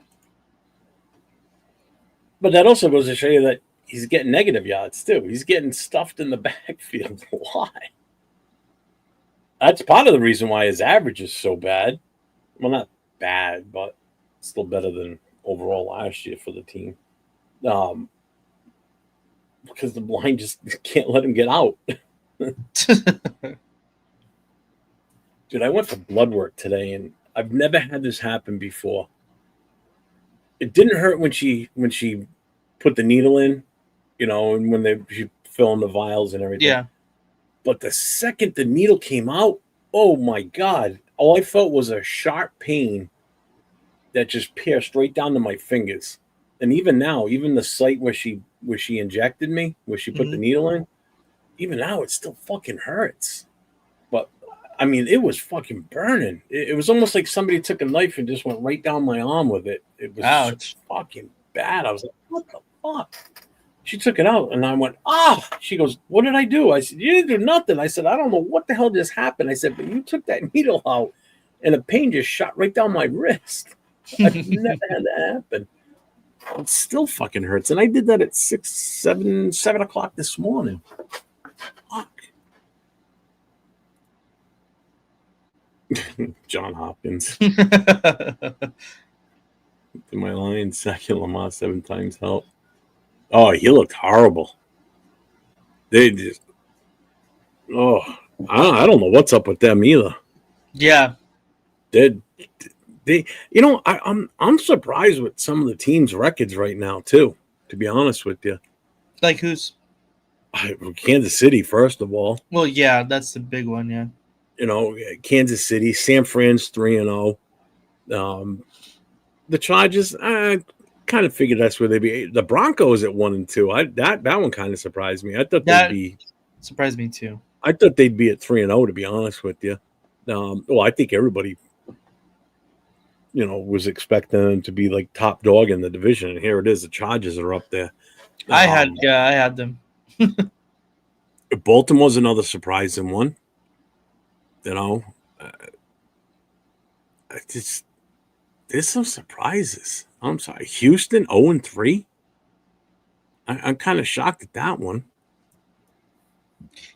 But that also goes to show you that he's getting negative yards, too. He's getting stuffed in the backfield. Why? That's part of the reason why his average is so bad. Well, not bad, but still better than overall last year for the team. Because the line just can't let him get out. Dude, I went for blood work today, and I've never had this happen before. It didn't hurt when she put the needle in, and when she filled in the vials and everything. Yeah. But the second the needle came out, oh my God, all I felt was a sharp pain that just pierced right down to my fingers. And even now, even the site where she injected me, where she put the needle in, even now it still fucking hurts. But I mean, it was fucking burning. It was almost like somebody took a knife and just went right down my arm with it. It was Ouch. fucking bad. I was like, what the fuck? She took it out, and I went, ah. She goes, what did I do? I said, you didn't do nothing. I said, I don't know what the hell just happened. I said, but you took that needle out, and the pain just shot right down my wrist. I've never had that happen. It still fucking hurts. And I did that at 7 o'clock this morning. Fuck. John Hopkins. To my line, Sakia Lamar 7 times help. Oh, he looked horrible. They just, I don't know what's up with them either. Yeah. They I'm surprised with some of the teams' records right now too. To be honest with you, Like who's? Kansas City, first of all. Well, yeah, that's the big one. Yeah. Kansas City, San Fran's 3-0. The Chargers, I kind of figured that's where they'd be. The Broncos at 1-2. That one kind of surprised me. I thought they'd be surprised me too. I thought they'd be at 3-0. To be honest with you, well, I think everybody, was expecting them to be like top dog in the division, and here it is. The Chargers are up there. I had them. Baltimore's another surprising one. There's some surprises. I'm sorry, Houston 0-3. I'm kind of shocked at that one.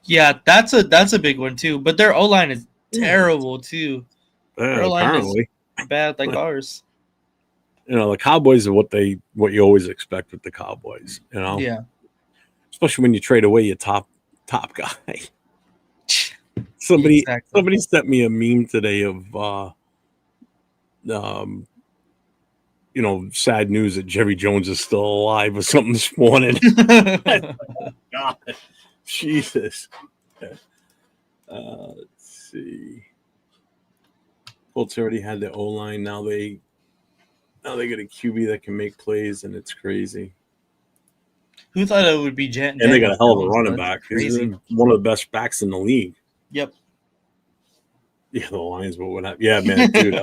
Yeah, that's a big one too. But their O-line is terrible too. Their O-line apparently is bad like ours. The Cowboys are what you always expect with the Cowboys. Yeah. Especially when you trade away your top guy. Somebody sent me a meme today of sad news that Jerry Jones is still alive or something this morning. God, Jesus. Let's see. Colts already had the O-line. Now they get a QB that can make plays, and it's crazy. Who thought it would be Jet? And they got a hell of a running back. He's one of the best backs in the league. Yep. Yeah, the Lions will win. Yeah, man, dude.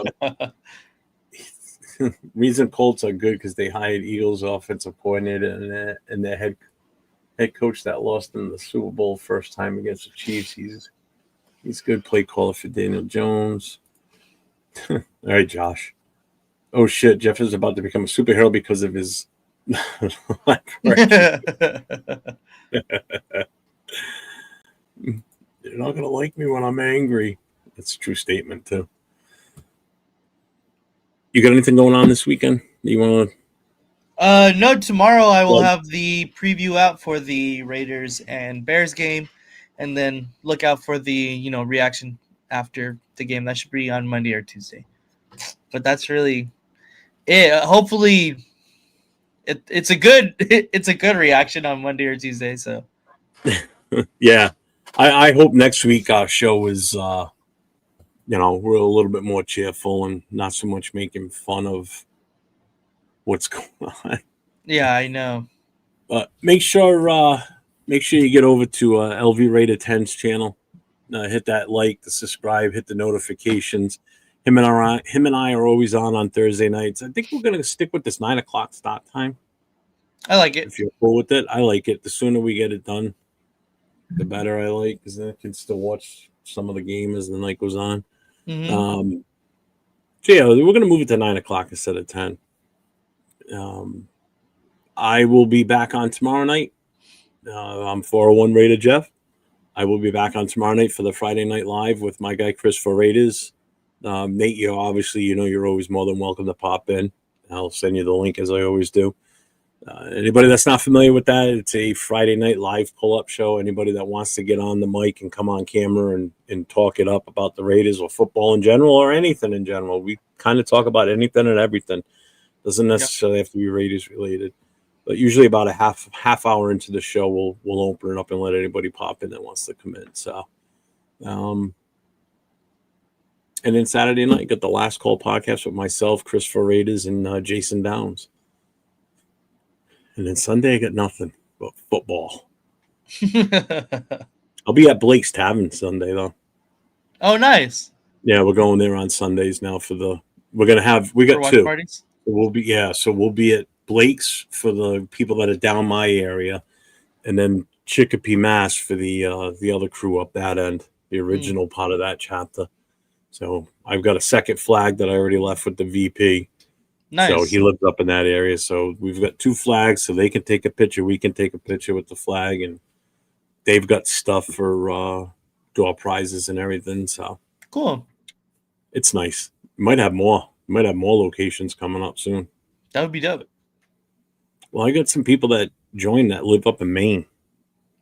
Reason Colts are good because they hired Eagles offensive coordinator and their head coach that lost in the Super Bowl first time against the Chiefs. He's good play caller for Daniel Jones. All right, Josh. Oh shit, Jeff is about to become a superhero because of his You're not gonna like me when I'm angry. That's a true statement too. You got anything going on this weekend that you want to? No. Tomorrow I will have the preview out for the Raiders and Bears game, and then look out for the reaction after the game. That should be on Monday or Tuesday. But that's really it. Hopefully, it's a good reaction on Monday or Tuesday. So yeah, I hope next week our show is we're a little bit more cheerful and not so much making fun of what's going on. Yeah, I know. But make sure you get over to LV Rated 10's channel. Hit that like, the subscribe, hit the notifications. Him and I are always on Thursday nights. I think we're gonna stick with this 9 o'clock start time. I like it. If you're cool with it, I like it. The sooner we get it done, the better. I like, because then I can still watch some of the game as the night goes on. Mm-hmm. So yeah, we're gonna move it to 9 o'clock instead of 10. I will be back on tomorrow night. I'm 401 Raider Jeff. I will be back on tomorrow night for the Friday Night Live with my guy Chris for Raiders. Nate, you're always more than welcome to pop in. I'll send you the link as I always do. Anybody that's not familiar with that, it's a Friday night live pull-up show. Anybody that wants to get on the mic and come on camera and talk it up about the Raiders or football in general or anything in general. We kind of talk about anything and everything. Doesn't necessarily have to be Raiders related. But usually about a half hour into the show, we'll open it up and let anybody pop in that wants to come in. So And then Saturday night, got the Last Call podcast with myself, Christopher Raiders, and Jason Downs. And then Sunday, I got nothing but football. I'll be at Blake's Tavern Sunday, though. Oh, nice. Yeah, we're going there on Sundays now for the. We got watch two. parties. We'll be at Blake's for the people that are down my area, and then Chicopee, Mass for the other crew up that end, the original part of that chapter. So I've got a second flag that I already left with the VP. Nice. So he lives up in that area. So we've got two flags, so they can take a picture. We can take a picture with the flag, and they've got stuff for door prizes and everything. So cool. It's nice. Might have more. Might have more locations coming up soon. That would be dope. Well, I got some people that joined that live up in Maine.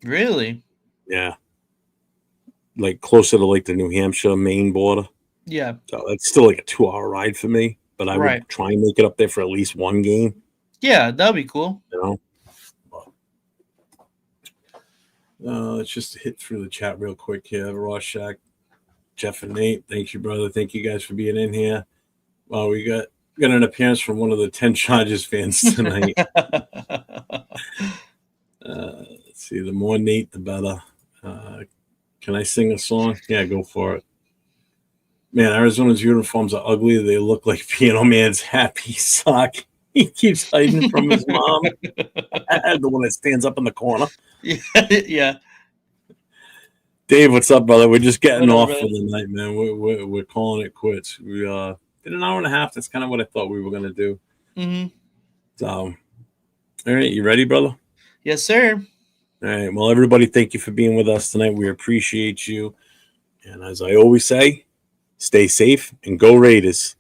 Really? Yeah. Like closer to like the New Hampshire, Maine border. Yeah. So that's still like a 2-hour ride for me, but I would try and make it up there for at least one game. Yeah, that would be cool. You know? Let's just hit through the chat real quick here. Rorschach, Jeff and Nate, thank you, brother. Thank you guys for being in here. Well, we got an appearance from one of the 10 Chargers fans tonight. Let's see. The more Nate, the better. Can I sing a song? Yeah, go for it. Man, Arizona's uniforms are ugly. They look like Piano Man's happy sock. He keeps hiding from his mom. The one that stands up in the corner. Yeah. Dave, what's up, brother? We're just getting off for the night, man. We're calling it quits. We did an hour and a half. That's kind of what I thought we were gonna do. Mm-hmm. So, all right, you ready, brother? Yes, sir. All right. Well, everybody, thank you for being with us tonight. We appreciate you. And as I always say, stay safe and go Raiders.